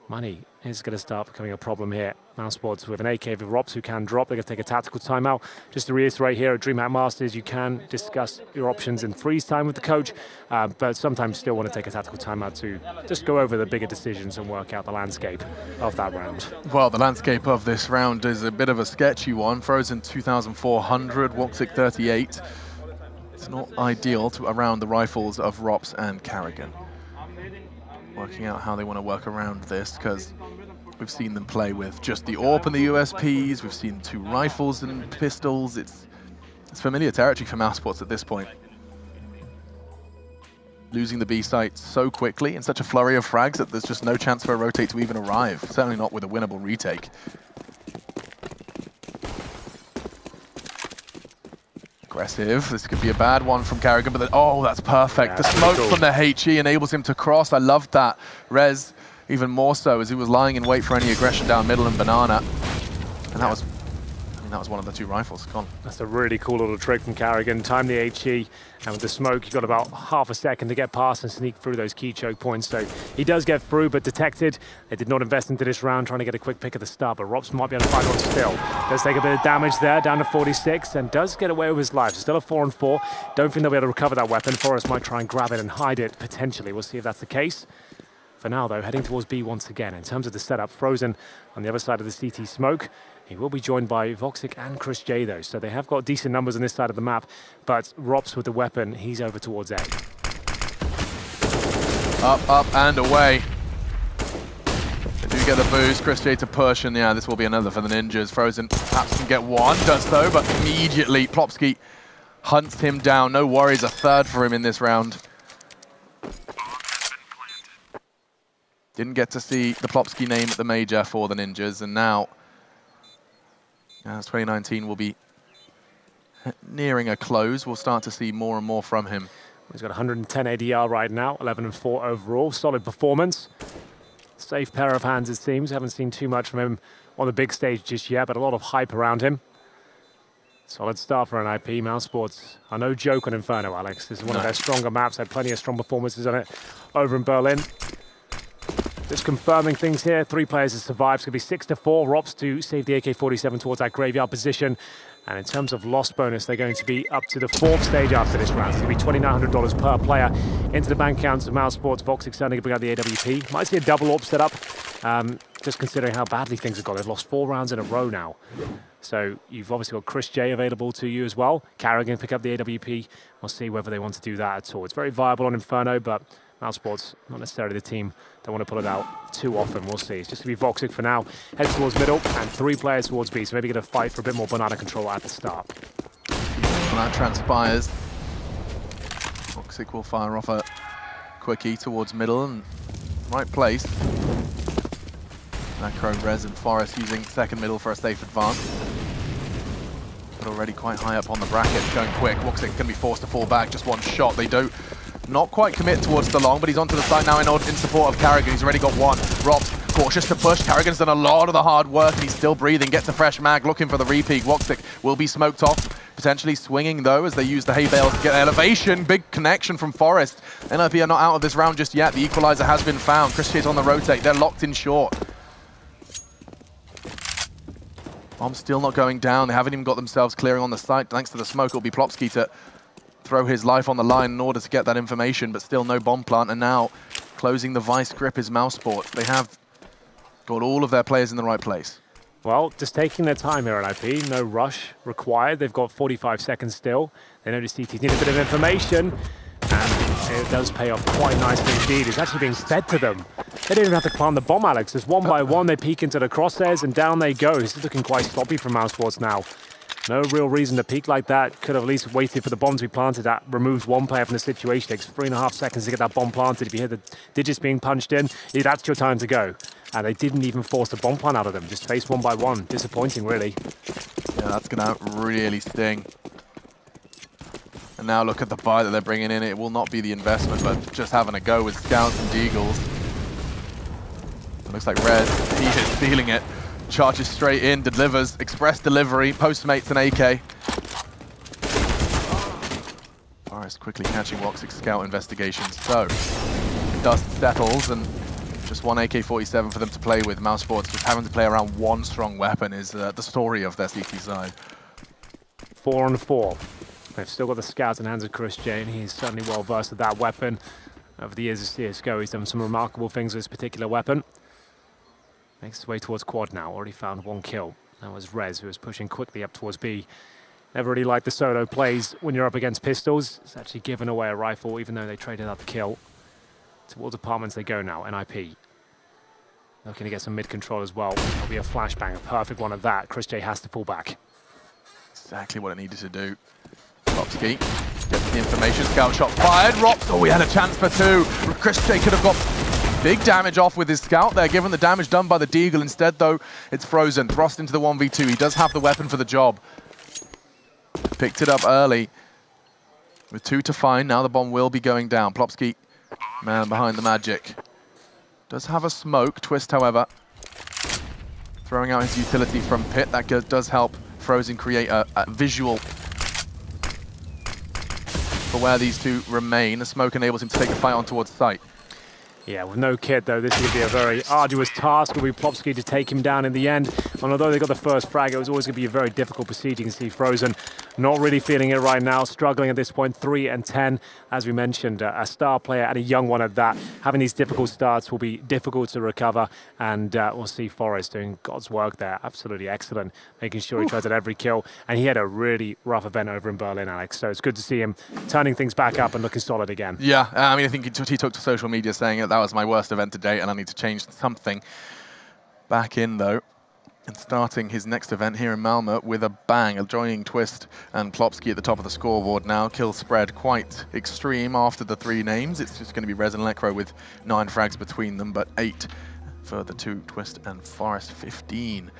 Money is going to start becoming a problem here. Mousesports with an AK with Rops who can drop. They're going to take a tactical timeout. Just to reiterate here at DreamHack Masters, you can discuss your options in freeze time with the coach, but sometimes still want to take a tactical timeout to just go over the bigger decisions and work out the landscape of that round. Well, the landscape of this round is a bit of a sketchy one. Frozen 2,400, Woxic 38. It's not ideal around the rifles of Rops and Karrigan. Working out how they want to work around this, because we've seen them play with just the AWP and the USPs. We've seen 2 rifles and pistols. It's familiar territory for Mousesports at this point. Losing the B site so quickly in such a flurry of frags that there's just no chance for a rotate to even arrive. Certainly not with a winnable retake. Aggressive. This could be a bad one from Karrigan, but oh, that's perfect. The smoke from the HE enables him to cross. I loved that. Rez, even more so, as he was lying in wait for any aggression down middle and Banana. And that was, I mean, that was one of the 2 rifles. Gone. That's a really cool little trick from Karrigan. Time the HE, and with the smoke, you've got about half a second to get past and sneak through those key choke points. So he does get through, but detected. They did not invest into this round, trying to get a quick pick at the start, but Rops might be able to find one still. Does take a bit of damage there, down to 46, and does get away with his life. Still a 4-4. Don't think they'll be able to recover that weapon. Forest might try and grab it and hide it, potentially. We'll see if that's the case. For now, though, heading towards B once again. In terms of the setup, Frozen on the other side of the CT smoke. He will be joined by Woxic and Chris J, though, so they have got decent numbers on this side of the map, but Rops with the weapon, he's over towards A. Up, and away. They do get the boost. Chris J to push, and yeah, this will be another for the Ninjas. Frozen perhaps can get one, does though, but immediately Plopski hunts him down. No worries, a 3rd for him in this round. Didn't get to see the Plopski name at the major for the Ninjas, and now, as 2019 will be nearing a close, we'll start to see more and more from him. He's got 110 ADR right now, 11-4 overall. Solid performance. Safe pair of hands, it seems. Haven't seen too much from him on the big stage just yet, but a lot of hype around him. Solid start for NIP. Mousesports are no joke on Inferno, Alex. This is one of their stronger maps. Had plenty of strong performances on it over in Berlin. Just confirming things here. 3 players have survived. It's going to be 6-4. Rops to save the AK-47 towards that graveyard position. And in terms of loss bonus, they're going to be up to the 4th stage after this round. It's going to be $2,900 per player into the bank accounts of Mousesports. Woxic certainly going to bring out the AWP. Might see a double AWP set up, just considering how badly things have gone. They've lost 4 rounds in a row now. So you've obviously got Chris J available to you as well. Karrigan pick up the AWP. We'll see whether they want to do that at all. It's very viable on Inferno, but Mousesports, not necessarily the team that want to pull it out too often. We'll see. It's just going to be Woxic for now. Heads towards middle and 3 players towards B. So maybe going to fight for a bit more banana control at the start. When that transpires, Woxic will fire off a quickie towards middle and right place. Macro, Rez and Forest using second middle for a safe advance. But already quite high up on the brackets, going quick. Woxic going to be forced to fall back, just 1 shot. They don't not quite commit towards the long, but he's onto the side now in support of Karrigan. He's already got 1. Rops cautious to push. Karrigan's done a lot of the hard work, and he's still breathing. Gets a fresh mag, looking for the repeat. Woxic will be smoked off. Potentially swinging, though, as they use the hay bale to get elevation. Big connection from Forest. NIP are not out of this round just yet. The equalizer has been found. Chris J's on the rotate. They're locked in short. Bomb's still not going down. They haven't even got themselves clearing on the site. Thanks to the smoke, it'll be Plopsky to throw his life on the line in order to get that information, but still no bomb plant. And now, closing the vice grip is mousesports. They have got all of their players in the right place. Well, just taking their time here at NIP. No rush required. They've got 45 seconds still. They notice CTs need a bit of information. And it does pay off quite nicely indeed. It's actually being fed to them. They didn't even have to plant the bomb, Alex. Just one by one, they peek into the crosshairs, and down they go. This is looking quite sloppy from mousesports now. No real reason to peek like that. Could have at least waited for the bomb to be planted. That removes one player from the situation. Takes 3.5 seconds to get that bomb planted. If you hear the digits being punched in, that's your time to go. And they didn't even force the bomb plant out of them. Just faced one by one. Disappointing, really. Yeah, that's going to really sting. And now look at the buy that they're bringing in. It will not be the investment, but just having a go with Scouts and Deagles. It looks like Red, he is feeling it. Charges straight in, delivers, express delivery, Postmates an AK. Forest quickly catching Woxic's Scout investigation. So, dust settles and just one AK-47 for them to play with. mousesports just having to play around one strong weapon is the story of their CT side. 4 on 4. They've still got the Scouts in the hands of chrisJ, and he's certainly well versed with that weapon. Over the years of CSGO, he's done some remarkable things with this particular weapon. Makes his way towards quad now, already found 1 kill. That was Rez, who was pushing quickly up towards B. Never really liked the solo plays when you're up against pistols. It's actually given away a rifle, even though they traded out the kill. Towards apartments they go now, NIP. Looking to get some mid-control as well. There'll be a flashbang, a perfect one of that. chrisJ has to pull back. Exactly what it needed to do. Plopsky gets the information, Scout shot fired. Rops, oh, he had a chance for 2. chrisJ could have got big damage off with his Scout there, given the damage done by the Deagle. Instead, though, it's Frozen. Thrust into the 1v2. He does have the weapon for the job. Picked it up early. With 2 to find, now the bomb will be going down. Plopsky, man behind the magic. Does have a smoke. Twist, however, throwing out his utility from pit. That does help Frozen create a visual for where these two remain. The smoke enables him to take the fight on towards site. Yeah, with no kit though, this is going to be a very arduous task. It'll be Plopsky to take him down in the end. And although they got the first frag, it was always going to be a very difficult proceeding. You can see Frozen not really feeling it right now, struggling at this point, 3 and 10. As we mentioned, a star player and a young one at that. Having these difficult starts will be difficult to recover. And we'll see Forest doing God's work there. Absolutely excellent, making sure he tries at every kill. And he had a really rough event over in Berlin, Alex. So it's good to see him turning things back up and looking solid again. Yeah, I mean, I think he took to social media saying that was my worst event to date and I need to change something. Back in, though, and starting his next event here in Malmö with a bang, joining Twist and Plopsky at the top of the scoreboard now. Kill spread quite extreme after the 3 names. It's just going to be Rez and Lekr0 with 9 frags between them, but 8 for the 2, Twist and Forest, 15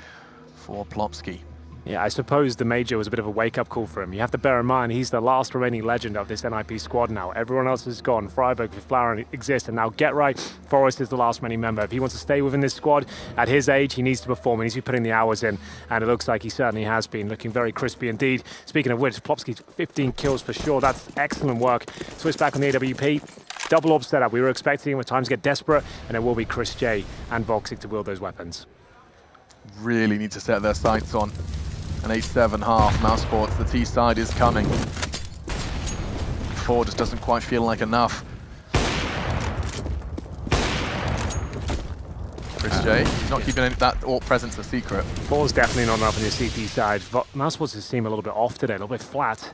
for Plopsky. Yeah, I suppose the Major was a bit of a wake-up call for him. You have to bear in mind, he's the last remaining legend of this NIP squad now. Everyone else is gone. Freiburg, Flower exist, and now Get Right, Forest is the last remaining member. If he wants to stay within this squad, at his age, he needs to perform. He needs to be putting the hours in, and it looks like he certainly has been. Looking very crispy indeed. Speaking of which, Plopsky's 15 kills for sure. That's excellent work. Switch back on the AWP. Double orb setup. We were expecting him with times to get desperate, and it will be chrisJ and Woxic to wield those weapons. Really need to set their sights on an 8-7 half. mousesports, the T side is coming. 4 just doesn't quite feel like enough. chrisJ, he's not keeping that AWP presence a secret. 4's definitely not enough on the CT side. mousesports just seem a little bit off today, a little bit flat.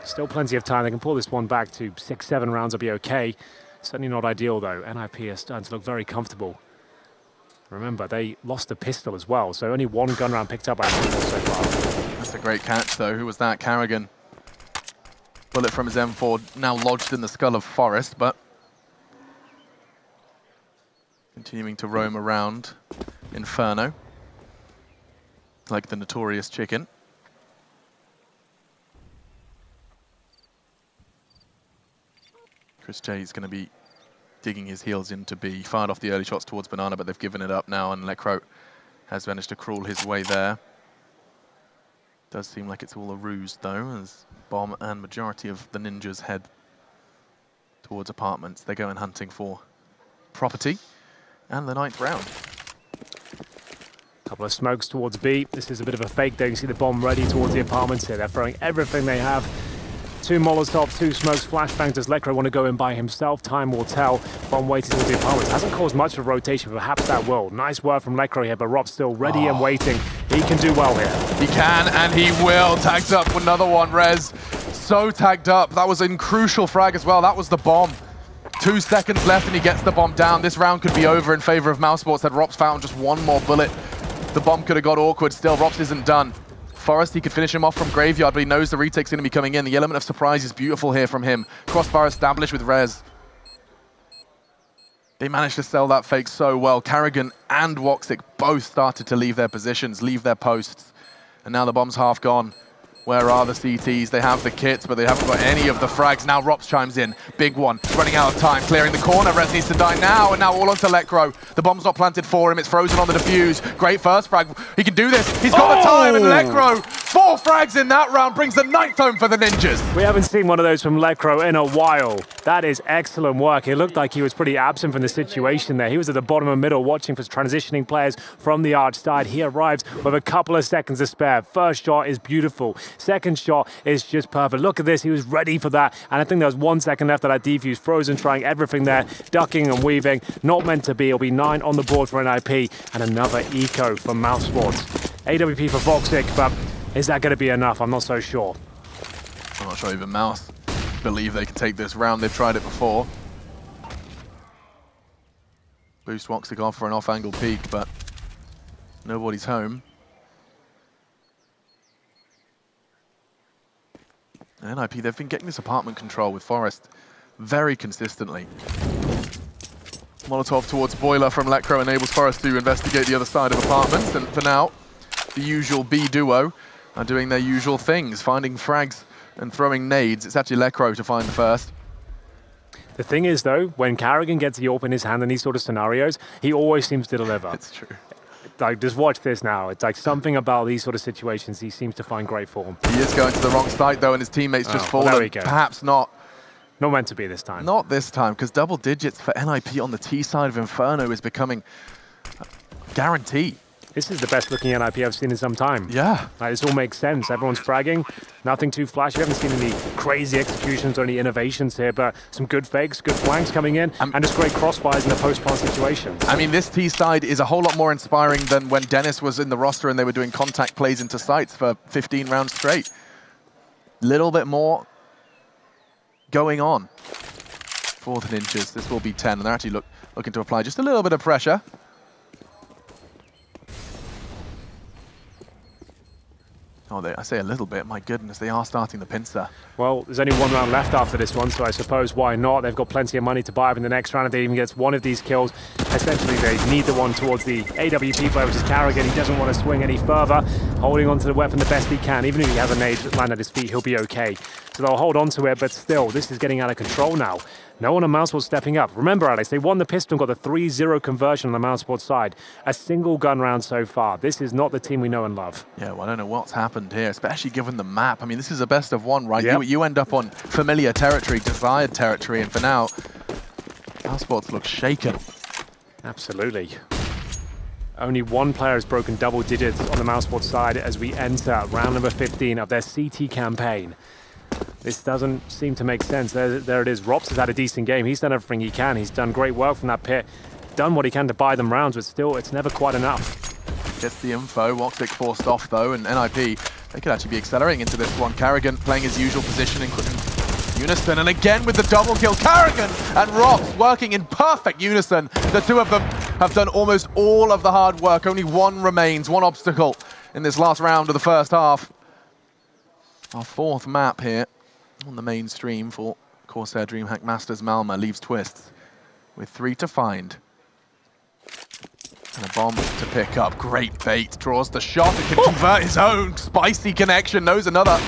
Still plenty of time. They can pull this one back to 6-7 rounds. Will be okay. Certainly not ideal though. NIP is starting to look very comfortable. Remember, they lost a pistol as well, so only 1 gun round picked up so far. That's a great catch, though. Who was that? Carrigan. Bullet from his M4 now lodged in the skull of Forest, but continuing to roam around Inferno like the notorious chicken. chrisJ is going to be digging his heels into B. Fired off the early shots towards Banana, but they've given it up now, and Lekr0 has managed to crawl his way there. Does seem like it's all a ruse, though, as Bomb and majority of the ninjas head towards apartments. They're going hunting for property and the 9th round. Couple of smokes towards B. This is a bit of a fake there. You can see the bomb ready towards the apartments here. They're throwing everything they have. 2 Molotovs, 2 smokes, flashbangs. Does Lekr0 want to go in by himself? Time will tell. Bomb waiting towards the apartments. Hasn't caused much of a rotation, but perhaps that will. Nice work from Lekr0 here, but Rob's still ready and waiting. He can do well here. He can, and he will. Tagged up with another one, Rez. So tagged up. That was a crucial frag as well. That was the bomb. 2 seconds left, and he gets the bomb down. This round could be over in favor of mousesports. Had Rops found just one more bullet, the bomb could have got awkward. Still, Rops isn't done. Forest, he could finish him off from Graveyard, but he knows the retake's going to be coming in. The element of surprise is beautiful here from him. Crossfire established with Rez. They managed to sell that fake so well. Karrigan and Woxic both started to leave their positions, leave their posts. And now the bomb's half gone. Where are the CTs? They have the kits, but they haven't got any of the frags. Now Rops chimes in. Big one. Running out of time. Clearing the corner. Rez needs to die now. And now all onto Lekr0. The bomb's not planted for him. It's frozen on the defuse. Great first frag. He can do this. He's got the time. And Lekr0, 4 frags in that round, brings the 9th home for the Ninjas. We haven't seen one of those from Lekr0 in a while. That is excellent work. It looked like he was pretty absent from the situation there. He was at the bottom of middle watching for transitioning players from the arch side. He arrives with a couple of seconds to spare. First shot is beautiful. Second shot is just perfect. Look at this. He was ready for that. And I think there was 1 second left of that defuse. Frozen trying everything there. Ducking and weaving. Not meant to be. It'll be 9 on the board for NIP. And another eco for mousesports. AWP for Voxic, but is that going to be enough? I'm not so sure. I'm not sure even Mouse believe they can take this round. They've tried it before. Boost Woxic off for an off-angle peek, but nobody's home. And NIP, they've been getting this apartment control with Forest very consistently. Molotov towards Boiler from Lekr0 enables Forest to investigate the other side of apartments. And for now, the usual B duo are doing their usual things, finding frags and throwing nades. It's actually Lekr0 to find the first. The thing is, though, when Karrigan gets the AWP in his hand in these sort of scenarios, he always seems to deliver. It's true. Like, just watch this now. It's like something about these sort of situations he seems to find great form. He is going to the wrong site, though, and his teammates just fallen. Well, there we go. Perhaps not. Not meant to be this time. Not this time, because double digits for NIP on the T side of Inferno is becoming a guarantee. This is the best looking NIP I've seen in some time. Yeah. Like, this all makes sense. Everyone's fragging. Nothing too flashy. We haven't seen any crazy executions or any innovations here, but some good fakes, good flanks coming in, and just great crossfires in the post-plant situations. I mean, this T side is a whole lot more inspiring than when Dennis was in the roster and they were doing contact plays into sites for 15 rounds straight. Little bit more going on for the Ninjas. This will be 10, and they're actually looking to apply just a little bit of pressure. Oh, I say a little bit. My goodness, they are starting the pincer. Well, there's only 1 round left after this one, so I suppose why not? They've got plenty of money to buy up in the next round. If they even get one of these kills, essentially they need the one towards the AWP player, which is Karrigan. He doesn't want to swing any further, holding onto the weapon the best he can. Even if he has a nade land at his feet, he'll be okay. So they'll hold on to it, but still, this is getting out of control now. No one on mousesports stepping up. Remember, Alex, they won the pistol and got the 3-0 conversion on the mousesports side. A single gun round so far. This is not the team we know and love. Yeah, well, I don't know what's happened here, especially given the map. I mean, this is a best of 1, right? Yep. You end up on familiar territory, desired territory, and for now, mousesports look shaken. Absolutely. Only 1 player has broken double digits on the mousesports side as we enter round number 15 of their CT campaign. This doesn't seem to make sense. There it is. Rops has had a decent game. He's done everything he can. He's done great work from that pit. Done what he can to buy them rounds, but still, it's never quite enough. Gets the info. Woxic forced off, though, and NIP, they could actually be accelerating into this one. Karrigan playing his usual position in unison, and again with the double kill. Karrigan and Rops working in perfect unison. The two of them have done almost all of the hard work. Only 1 remains, 1 obstacle in this last round of the first half. Our 4th map here on the main stream for Corsair DreamHack Masters. Malma leaves Twists with 3 to find. And a bomb to pick up. Great bait. Draws the shot and can convert his own. Spicy connection. Knows another.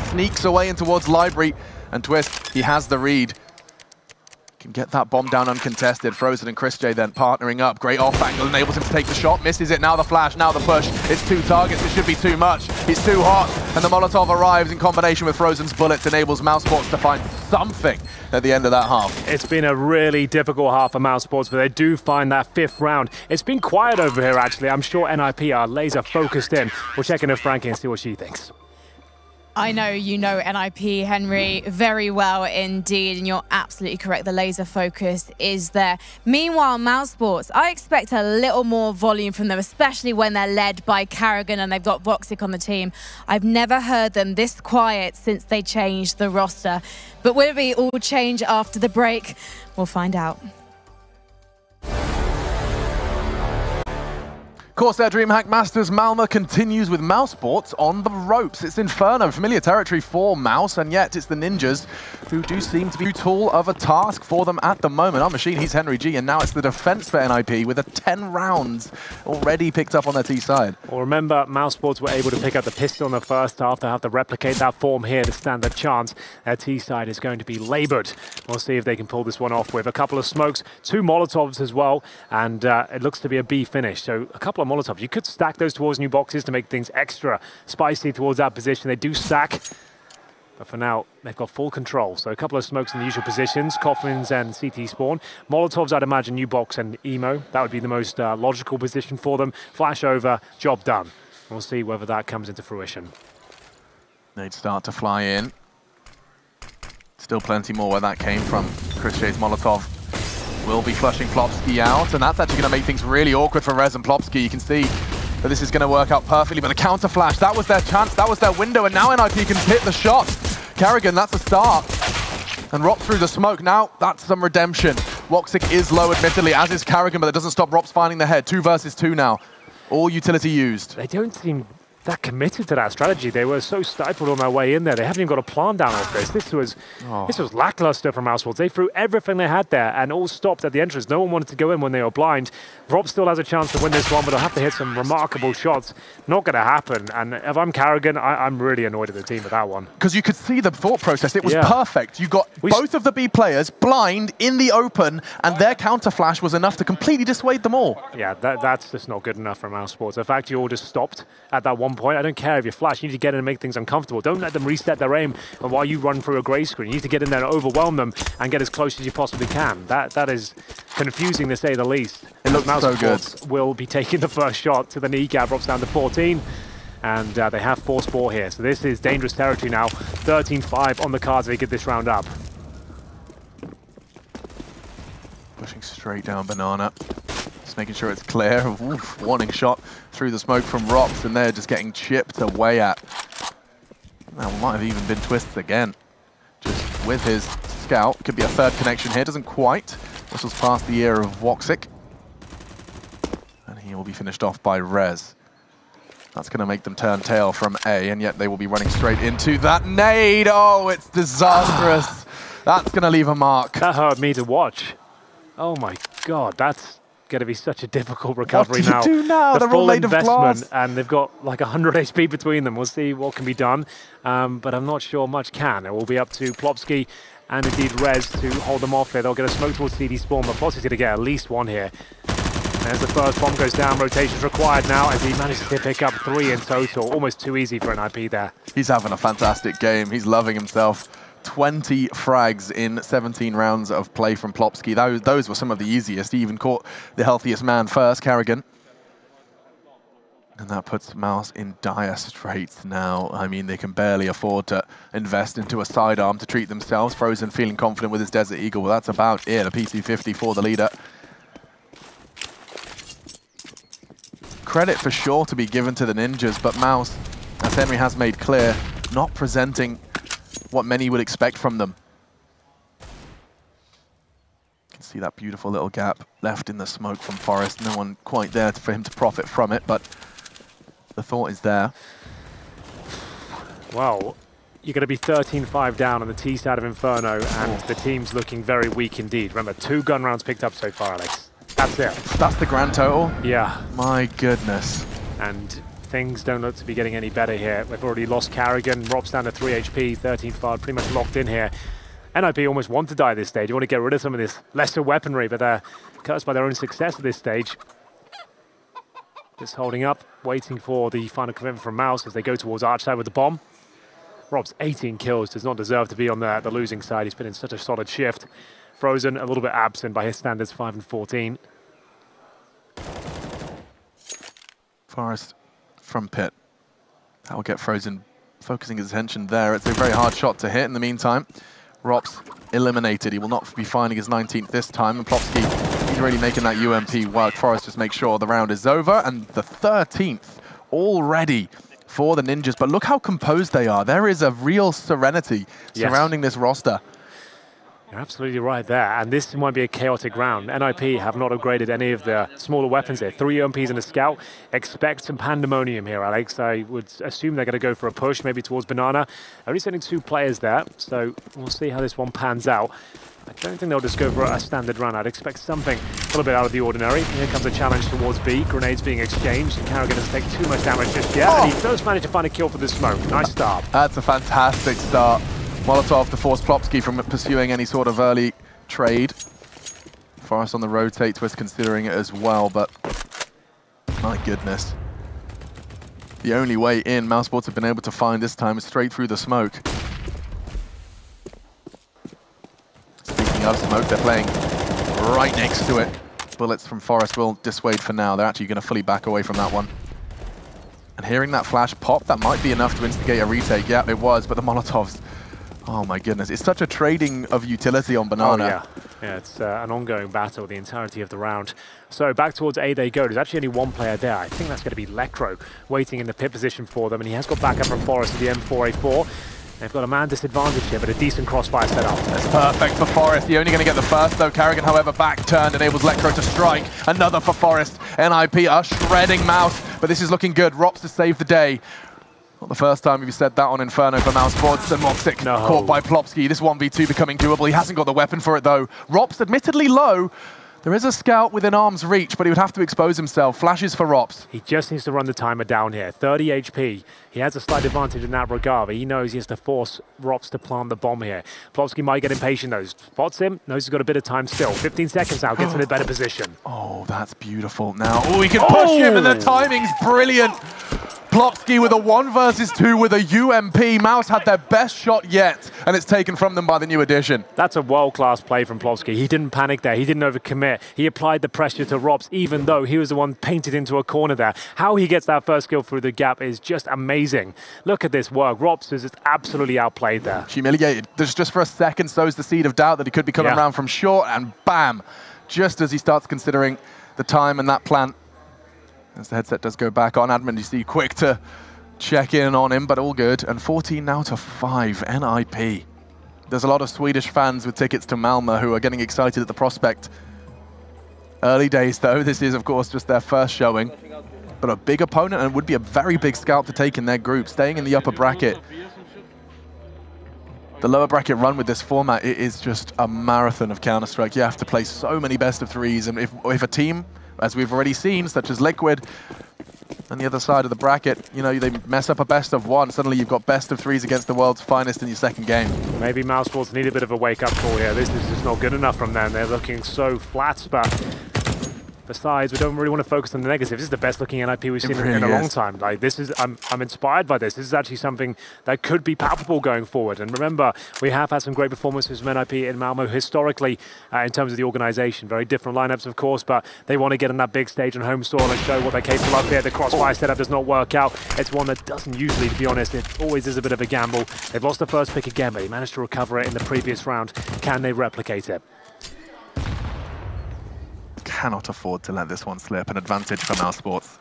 Sneaks away in towards Library. And Twist, he has the read. Can get that bomb down uncontested. Frozen and ChrisJ then partnering up. Great off angle, enables him to take the shot. Misses it, now the flash, now the push. It's 2 targets, it should be too much. He's too hot, and the Molotov arrives in combination with Frozen's bullets, enables mousesports to find something at the end of that half. It's been a really difficult half for mousesports, but they do find that 5th round. It's been quiet over here, actually. I'm sure NIP are laser focused in. We'll check in with Frankie and see what she thinks. I know you know NIP, Henry, very well indeed, and you're absolutely correct. The laser focus is there. Meanwhile, mousesports, I expect a little more volume from them, especially when they're led by karrigan and they've got Voxic on the team. I've never heard them this quiet since they changed the roster. But will it all change after the break? We'll find out. Corsair DreamHack Masters Malmö continues with mousesports on the ropes. It's Inferno, familiar territory for Mouse, and yet it's the Ninjas who do seem to be too tall of a task for them at the moment. Our Machine, he's Henry G, and now it's the defense for NIP with 10 rounds already picked up on their T side. Well, remember, mousesports were able to pick up the pistol in the first half. They'll have to replicate that form here to stand a chance. Their T side is going to be labored. We'll see if they can pull this one off with a couple of smokes, 2 Molotovs as well, and it looks to be a B finish. So a couple of Molotovs. You could stack those towards new boxes to make things extra spicy towards that position. They do stack, but for now, they've got full control. So a couple of smokes in the usual positions, Coffins and CT Spawn. Molotovs, I'd imagine, new box and Emo. That would be the most logical position for them. Flash over, job done. We'll see whether that comes into fruition. They'd start to fly in. Still plenty more where that came from. ChrisJ's Molotov will be flushing Plopsky out, and that's actually going to make things really awkward for Rez and Plopsky. You can see that this is going to work out perfectly, but the counter flash, that was their chance, that was their window, and now NIP can hit the shot. karrigan, that's a start. And Rops through the smoke. Now, that's some redemption. Voxic is low, admittedly, as is karrigan, but that doesn't stop Rops finding the head. 2 versus 2 now. All utility used. They don't seem that committed to that strategy. They were so stifled on their way in there. They haven't even got a plan down off this. This was lackluster from mousesports. They threw everything they had there and all stopped at the entrance. No one wanted to go in when they were blind. Rob still has a chance to win this one, but he'll have to hit some remarkable shots. Not going to happen. And if I'm karrigan, I'm really annoyed at the team with that one. Because you could see the thought process. It was perfect. You got both of the B players blind in the open, and their counter flash was enough to completely dissuade them all. Yeah, that's just not good enough for mousesports. The fact you all just stopped at that one point, I don't care if you flash. You need to get in and make things uncomfortable. Don't let them reset their aim while you run through a grey screen. You need to get in there and overwhelm them and get as close as you possibly can. That is confusing to say the least. It looks so good. Will be taking the first shot to the kneecap. Drops down to 14. And they have 4 Spore here. So this is dangerous territory now. 13-5 on the cards if they get this round up. Pushing straight down Banana. Just making sure it's clear. Oof, warning shot through the smoke from Rops, and they're just getting chipped away at. That might have even been Twists again. Just with his scout. Could be a third connection here. Doesn't quite. Whistles past the ear of Voxic. And he will be finished off by Rez. That's going to make them turn tail from A, and yet they will be running straight into that nade. Oh, it's disastrous. That's going to leave a mark. That hurt me to watch. Oh my God, that's going to be such a difficult recovery now. What do you do now? The They're all full made of glass. investment, and they've got like 100 HP between them. We'll see what can be done, but I'm not sure much can. It will be up to Plopsky and indeed Rez to hold them off here. They'll get a smoke towards CD Spawn, but Plopsky's going to get at least one here. As the first bomb goes down, rotation's required now as he manages to pick up 3 in total. Almost too easy for an IP there. He's having a fantastic game. He's loving himself. 20 frags in 17 rounds of play from Plopsky. Those were some of the easiest. He even caught the healthiest man first, karrigan. And that puts Mouse in dire straits now. I mean, they can barely afford to invest into a sidearm to treat themselves. Frozen feeling confident with his Desert Eagle. Well, that's about it. A PC-50 for the leader. Credit for sure to be given to the Ninjas, but Mouse, as Henry has made clear, not presenting what many would expect from them. You can see that beautiful little gap left in the smoke from Forest. No one quite there for him to profit from it, but the thought is there. Well, you're going to be 13-5 down on the T side of Inferno, and the team's looking very weak indeed. Remember, 2 gun rounds picked up so far, Alex. That's it. That's the grand total? Yeah. My goodness. And things don't look to be getting any better here. We've already lost karrigan. Rob's down to 3 HP, 13-5, pretty much locked in here. NIP almost want to die at this stage. You want to get rid of some of this lesser weaponry, but they're cursed by their own success at this stage. Just holding up, waiting for the final commitment from Mouse as they go towards Archside with the bomb. Rob's 18 kills, does not deserve to be on the losing side. He's been in such a solid shift. Frozen, a little bit absent by his standards, 5 and 14. Forest from pit. That will get Frozen focusing his attention there. It's a very hard shot to hit. In the meantime, Rops eliminated. He will not be finding his 19th this time. And Plopsky, he's really making that UMP work. Forest just make sure the round is over. And the 13th already for the Ninjas. But look how composed they are. There is a real serenity surrounding this roster. You're absolutely right there, and this might be a chaotic round. NIP have not upgraded any of the smaller weapons here. 3 UMPs and a scout. Expect some pandemonium here, Alex. I would assume they're going to go for a push, maybe towards Banana. Only sending 2 players there, so we'll see how this one pans out. I don't think they'll just go for a standard run. I'd expect something a little bit out of the ordinary. Here comes a challenge towards B. Grenades being exchanged, and Karrigan doesn't take too much damage just yet, and he does manage to find a kill for the smoke. Nice start. That's a fantastic start. Molotov to force Plopsky from pursuing any sort of early trade. Forest on the rotate, Twist considering it as well, but my goodness. The only way in Mousesports have been able to find this time is straight through the smoke. Speaking of smoke, they're playing right next to it. Bullets from Forest will dissuade for now. They're actually going to fully back away from that one. And hearing that flash pop, that might be enough to instigate a retake. Yeah, it was, but the Molotovs, oh my goodness. It's such a trading of utility on Banana. Oh, yeah. Yeah, it's an ongoing battle the entirety of the round. So back towards A they go. There's actually only 1 player there. I think that's going to be Lekro waiting in the pit position for them, and he has got backup from Forest with the M4A4. They've got a man disadvantage here, but a decent crossfire setup. That's perfect for Forest. You're only going to get the first, though. Karrigan, however, back turned, enables Lekro to strike. Another for Forest. NIP are shredding Mouse, but this is looking good. Rops to save the day. Not the first time we've said that on Inferno for Mousesports. And Moxic caught by Plopsky. This 1v2 becoming doable. He hasn't got the weapon for it, though. Rops admittedly low. There is a scout within arm's reach, but he would have to expose himself. Flashes for Rops. He just needs to run the timer down here. 30 HP. He has a slight advantage in that regard, but he knows he has to force Rops to plant the bomb here. Plopsky might get impatient, though. Spots him, knows he's got a bit of time still. 15 seconds now, gets in a better position. Oh, that's beautiful. Now, he can push him, and the timing's brilliant. Plopsky with a 1 versus 2 with a UMP. Mouse had their best shot yet, and it's taken from them by the new addition. That's a world-class play from Plopsky. He didn't panic there. He didn't overcommit. He applied the pressure to Rops, even though he was the one painted into a corner there. How he gets that first kill through the gap is just amazing. Look at this work. Rops is just absolutely outplayed there. Humiliated. Just for a second sows the seed of doubt that he could be coming around from short, and bam! Just as he starts considering the time and that plan. As the headset does go back on, Admin, you see, quick to check in on him, but all good. And 14 now to 5, NIP. There's a lot of Swedish fans with tickets to Malmö who are getting excited at the prospect. Early days, though. This is, of course, just their first showing. But a big opponent, and would be a very big scalp to take in their group, staying in the upper bracket. The lower bracket run with this format, it is just a marathon of Counter-Strike. You have to play so many best of threes, and if a team, as we've already seen, such as Liquid, on the other side of the bracket, you know, they mess up a best of 1, suddenly you've got best of 3s against the world's finest in your second game. Maybe Mousesports need a bit of a wake-up call here. This is just not good enough from them. They're looking so flat, but besides, we don't really want to focus on the negative. This is the best looking NIP we've seen in a long time. Like, this is, I'm inspired by this. This is actually something that could be palpable going forward. And remember, we have had some great performances from NIP in Malmö historically in terms of the organization. Very different lineups, of course, but they want to get on that big stage on home soil and show what they're capable of here. The crossfire setup does not work out. It's one that doesn't usually, to be honest. It always is a bit of a gamble. They've lost the first pick again, but they managed to recover it in the previous round. Can they replicate it? Cannot afford to let this one slip. An advantage for Mousesports.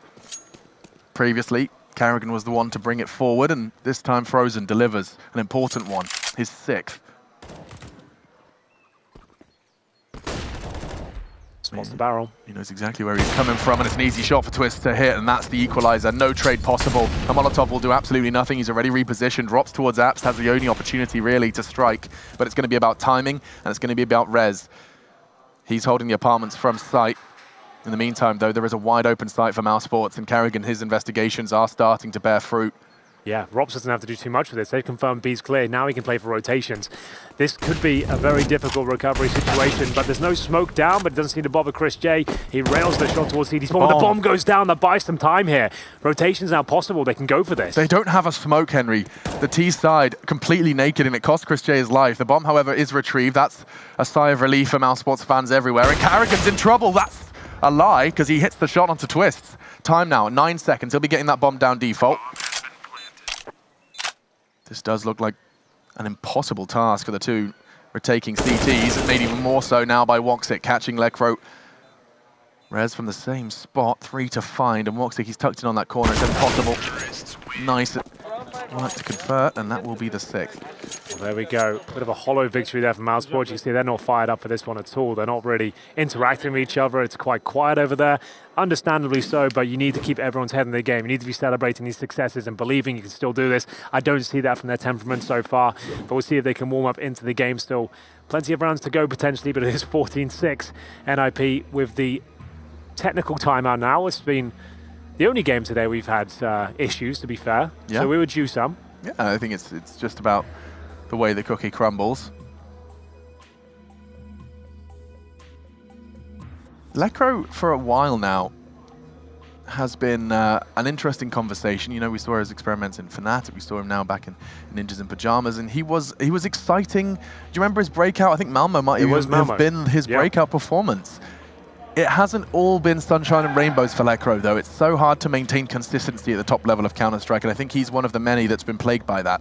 Previously, Karrigan was the one to bring it forward, and this time Frozen delivers an important one, his 6th. Spots the barrel. He knows exactly where he's coming from, and it's an easy shot for Twist to hit, and that's the equalizer. No trade possible. And Molotov will do absolutely nothing. He's already repositioned, drops towards Apps, has the only opportunity really to strike, but it's going to be about timing, and it's going to be about res. He's holding the apartments from sight. In the meantime, though, there is a wide open site for Mousesports, and Karrigan, his investigations are starting to bear fruit. Yeah, Rops doesn't have to do too much with this. They've confirmed B's clear. Now he can play for rotations. This could be a very difficult recovery situation, but there's no smoke down, but it doesn't seem to bother Chris J. He rails the shot towards CT Spawn. The bomb goes down. That buys some time here. Rotation's now possible. They can go for this. They don't have a smoke, Henry. The T side completely naked, and it cost Chris J his life. The bomb, however, is retrieved. That's a sigh of relief for Mousesports fans everywhere. And Karrigan's in trouble. That's a lie, because he hits the shot onto Twists. Time now, 9 seconds. He'll be getting that bomb down default. This does look like an impossible task for the two retaking CTs, made even more so now by Woxic catching Lekr0. Rez from the same spot, 3 to find, and Woxic, he's tucked in on that corner. It's impossible. Nice work to convert, and that will be the 6th. Well, there we go. Bit of a hollow victory there for Mousesports. You can see they're not fired up for this one at all. They're not really interacting with each other. It's quite quiet over there. Understandably so, but you need to keep everyone's head in the game. You need to be celebrating these successes and believing you can still do this. I don't see that from their temperament so far, but we'll see if they can warm up into the game still. Plenty of rounds to go potentially, but it is 14-6. NIP with the technical timeout now. It's been the only game today we've had issues, to be fair. Yeah. So we were due some. Yeah, I think it's just about the way the cookie crumbles. Lekr0, for a while now, has been an interesting conversation. You know, we saw his experiments in Fnatic. We saw him now back in Ninjas in Pajamas, and he was exciting. Do you remember his breakout? I think Malmo might have been his breakout performance. It hasn't all been sunshine and rainbows for Lekr0, though. It's so hard to maintain consistency at the top level of Counter-Strike, and I think he's one of the many that's been plagued by that.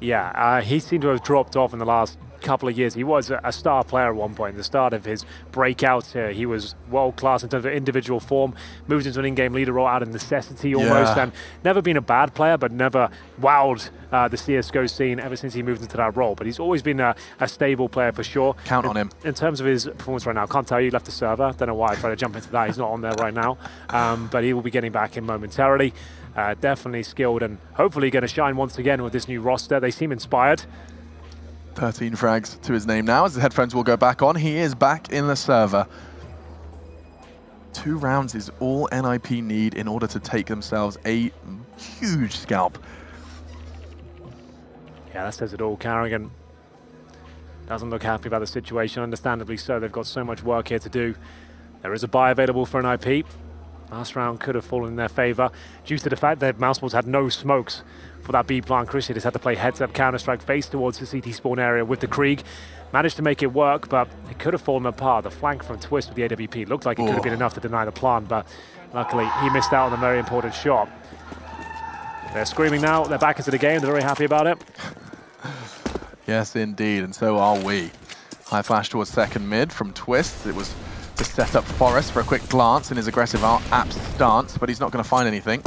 Yeah, he seemed to have dropped off in the last couple of years. He was a star player at one point. At the start of his breakout, he was world-class in terms of individual form, moved into an in-game leader role out of necessity almost, and never been a bad player, but never wowed the CSGO scene ever since he moved into that role. But he's always been a stable player for sure. Count on him. In terms of his performance right now, I can't tell you, he left the server. Don't know why I tried to jump into that. He's not on there right now, but he will be getting back in momentarily. Definitely skilled and hopefully going to shine once again with this new roster. They seem inspired. 13 frags to his name now as the headphones will go back on. He is back in the server. 2 rounds is all NIP need in order to take themselves a huge scalp. Yeah, that says it all. Karrigan doesn't look happy about the situation, understandably so. They've got so much work here to do. There is a buy available for NIP. Last round could have fallen in their favor due to the fact that Mousesports had no smokes for that B plant. Chris just had to play heads-up Counter-Strike face towards the CT spawn area with the Krieg. Managed to make it work, but it could have fallen apart. The flank from Twist with the AWP looked like it could have been enough to deny the plant, but luckily he missed out on a very important shot. They're screaming now. They're back into the game. They're very happy about it. Yes, indeed, and so are we. High flash towards second mid from Twist. It was to set up Forest for a quick glance in his aggressive APS stance, but he's not going to find anything.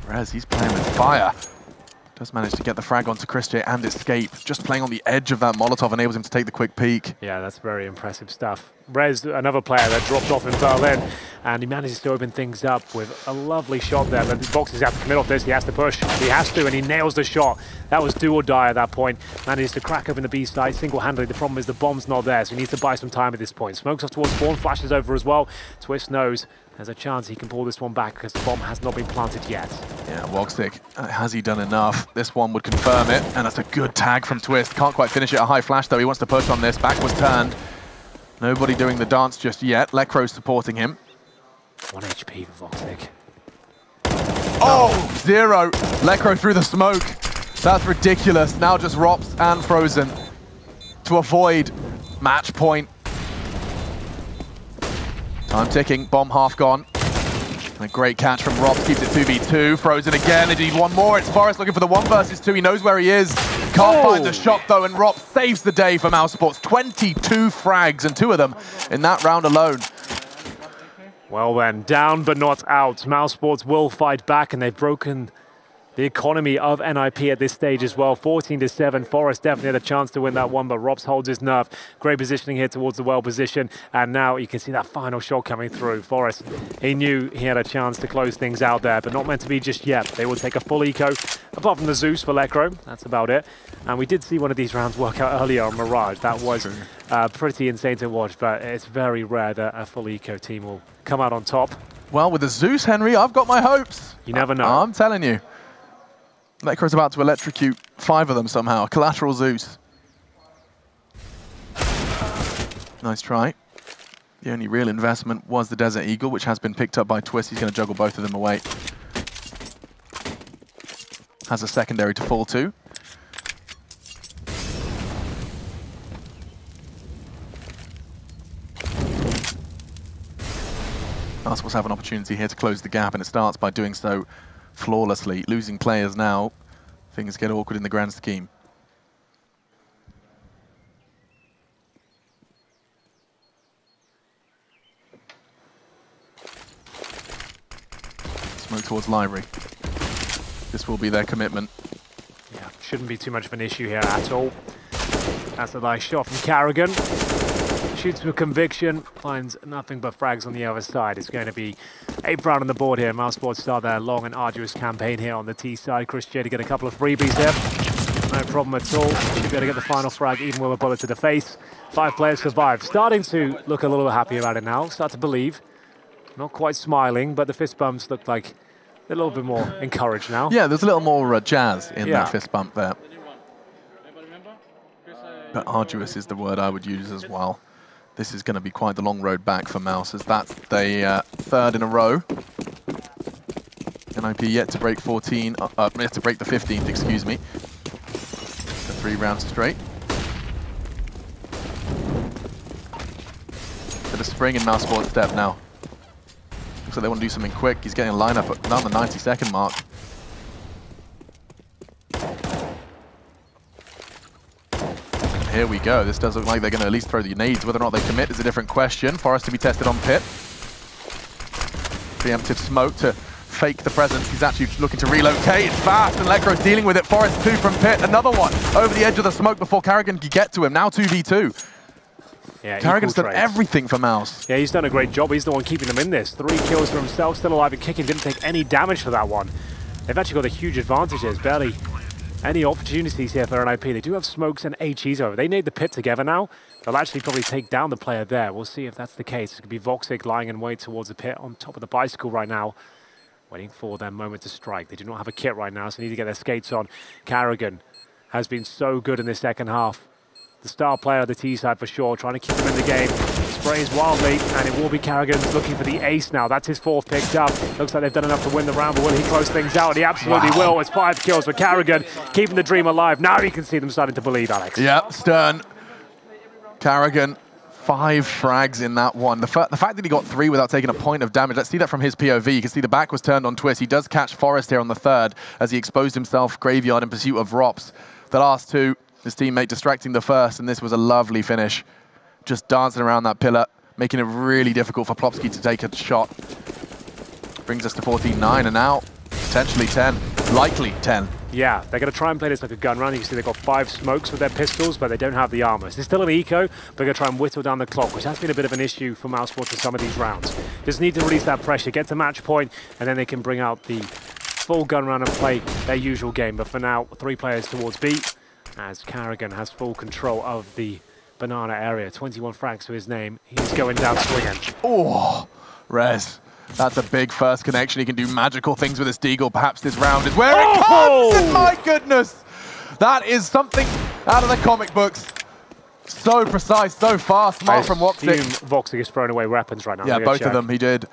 Rez, he's playing with fire. Does manage to get the frag onto Chris J and escape. Just playing on the edge of that Molotov enables him to take the quick peek. Yeah, that's very impressive stuff. Rez, another player that dropped off in Berlin, and he manages to open things up with a lovely shot there. But the Boxes have to commit off this. He has to push. He has to, and he nails the shot. That was do or die at that point. Manages to crack open the B side single-handedly. The problem is the bomb's not there, so he needs to buy some time at this point. Smokes off towards spawn, flashes over as well. Twist knows there's a chance he can pull this one back because the bomb has not been planted yet. Yeah, Woxic, has he done enough? This one would confirm it, and that's a good tag from Twist. Can't quite finish it. A high flash, though. He wants to push on this. Back was turned. Nobody doing the dance just yet. Lekr0 supporting him. 1 HP for Woxic. Oh, 0. Lekr0 through the smoke. That's ridiculous. Now just Rops and Frozen to avoid match point. Time ticking, bomb half gone. And a great catch from Rops, keeps it 2v2. Frozen again, they need one more. It's Forest looking for the 1 versus 2. He knows where he is. Can't find the shot though, and Rops saves the day for Mousesports. 22 frags, and 2 of them in that round alone. Well then, down but not out. Mousesports will fight back, and they've broken the economy of NIP at this stage as well. 14-7. Forest definitely had a chance to win that one, but Rops holds his nerve. Great positioning here towards the well position, and now you can see that final shot coming through. Forest, he knew he had a chance to close things out there, but not meant to be just yet. They will take a full eco apart from the Zeus for Lekr0, that's about it. And we did see one of these rounds work out earlier on Mirage. That was pretty insane to watch, but it's very rare that a full eco team will come out on top. Well, with the Zeus, Henry, I've got my hopes. You never know. I'm telling you. Lekr0 is about to electrocute 5 of them somehow. Collateral Zeus. Nice try. The only real investment was the Desert Eagle, which has been picked up by Twist. He's going to juggle both of them away. Has a secondary to fall to. Mousesports have an opportunity here to close the gap, and it starts by doing so flawlessly. Losing players now, things get awkward in the grand scheme. Smoke towards Library. This will be their commitment. Yeah, shouldn't be too much of an issue here at all. That's a nice shot from Karrigan. Shoots with conviction, finds nothing but frags on the other side. It's going to be 8th round on the board here. Mousesports start their long and arduous campaign here on the T side. Christian to get a couple of freebies here. No problem at all. Should be able to get the final frag even with a bullet to the face. 5 players survive. Starting to look a little happy about it now. Start to believe. Not quite smiling, but the fist bumps look like a little bit more encouraged now. Yeah, there's a little more jazz in that fist bump there. But arduous is the word I would use as well. This is going to be quite the long road back for Mouse, as that's the 3rd in a row. NIP yet to break 14, yet to break the 15th, excuse me. So 3 rounds straight. Bit of spring in Mousesports' step now. Looks like they want to do something quick. He's getting a lineup at around the 90-second mark. Here we go. This does look like they're going to at least throw the nades. Whether or not they commit is a different question. Forest to be tested on Pit. Preemptive smoke to fake the presence. He's actually looking to relocate. It's fast, and Lekr0's dealing with it. Forest 2 from Pit. Another one over the edge of the smoke before Karrigan can get to him. Now 2v2. Yeah, Karrigan's done everything for Mouse. Yeah, he's done a great job. He's the one keeping them in this. 3 kills for himself, still alive and kicking. Didn't take any damage for that one. They've actually got a huge advantage. There's barely any opportunities here for NIP. They do have smokes and HEs over. They need the Pit together now. They'll actually probably take down the player there. We'll see if that's the case. It could be Voxic lying in wait towards the Pit on top of the bicycle right now, waiting for their moment to strike. They do not have a kit right now, so they need to get their skates on. Karrigan has been so good in the second half. The star player of the T side for sure, trying to keep him in the game. Sprays wildly, and it will be Karrigan looking for the ace now. That's his 4th picked up. Looks like they've done enough to win the round, but will he close things out? He absolutely will. It's 5 kills for Karrigan, keeping the dream alive. Now you can see them starting to believe, Alex. Yep, Stern. Karrigan, 5 frags in that one. The fact that he got 3 without taking a point of damage, let's see that from his POV. You can see the back was turned on Twist. He does catch Forest here on the 3rd as he exposed himself graveyard in pursuit of Rops. The last 2, his teammate distracting the 1st, and this was a lovely finish. Just dancing around that pillar, making it really difficult for Plopsky to take a shot. Brings us to 14-9, and now potentially 10, likely 10. Yeah, they're going to try and play this like a gun run. You can see they've got 5 smokes with their pistols, but they don't have the armor. It's still an eco, but they're going to try and whittle down the clock, which has been a bit of an issue for Mousesports in some of these rounds. Just need to release that pressure, get to match point, and then they can bring out the full gun run and play their usual game. But for now, 3 players towards B, as Karrigan has full control of the banana area. 21 frags to his name. He's going down swinging. Oh, Rez. That's a big first connection. He can do magical things with his Deagle. Perhaps this round is where it comes! And my goodness! That is something out of the comic books. So precise, so fast. Smart from Voxic. Voxic is throwing away weapons right now. Yeah, both of them, he did.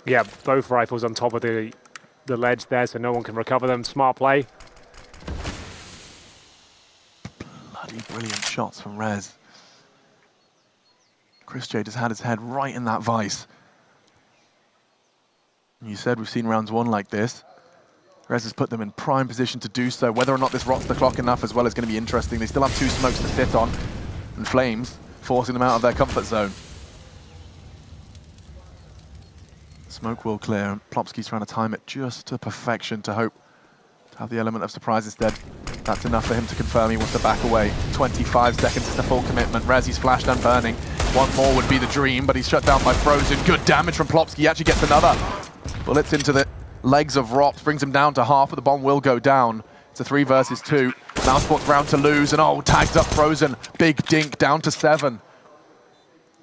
Yeah, both rifles on top of the ledge there, so no one can recover them. Smart play. Bloody brilliant shots from Rez. Christian has had his head right in that vice. You said we've seen rounds 1 like this. Rez has put them in prime position to do so. Whether or not this rots the clock enough as well is going to be interesting. They still have 2 smokes to sit on, and Flames forcing them out of their comfort zone. Smoke will clear, and Plopsky's trying to time it just to perfection to hope to have the element of surprise instead. That's enough for him to confirm he wants to back away. 25 seconds is the full commitment. Rez, he's flashed and burning. 1 more would be the dream, but he's shut down by Frozen. Good damage from Plopsky. He actually gets another. Bullets into the legs of Rops, brings him down to half, but the bomb will go down. It's a 3 versus 2. Mousesports round to lose, and oh, tagged up Frozen. Big dink, down to 7.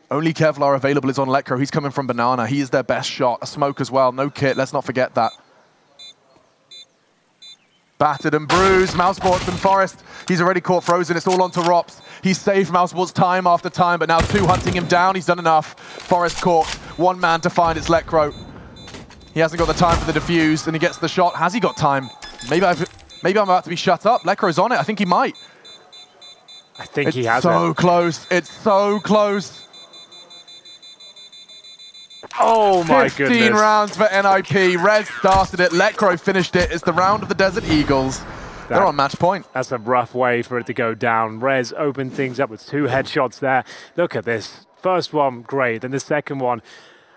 Only Kevlar available is on Lekr0. He's coming from Banana. He is their best shot. A smoke as well. No kit. Let's not forget that. Battered and bruised. Mousesports and Forest. He's already caught Frozen. It's all on to Rops. He's saved Mousesports time after time, but now 2 hunting him down. He's done enough. Forest caught. 1 man to find. It's Lekr0. He hasn't got the time for the defuse, and he gets the shot. Has he got time? Maybe I'm about to be shut up. Lekr0's on it. I think he might. I think he has it. It's so close. It's so close. Oh my goodness. 15 rounds for NIP. Rez started it. Lekr0 finished it. It's the round of the Desert Eagles. They're on match point. That's a rough way for it to go down. Rez opened things up with 2 headshots there. Look at this. First one, great. Then the second one,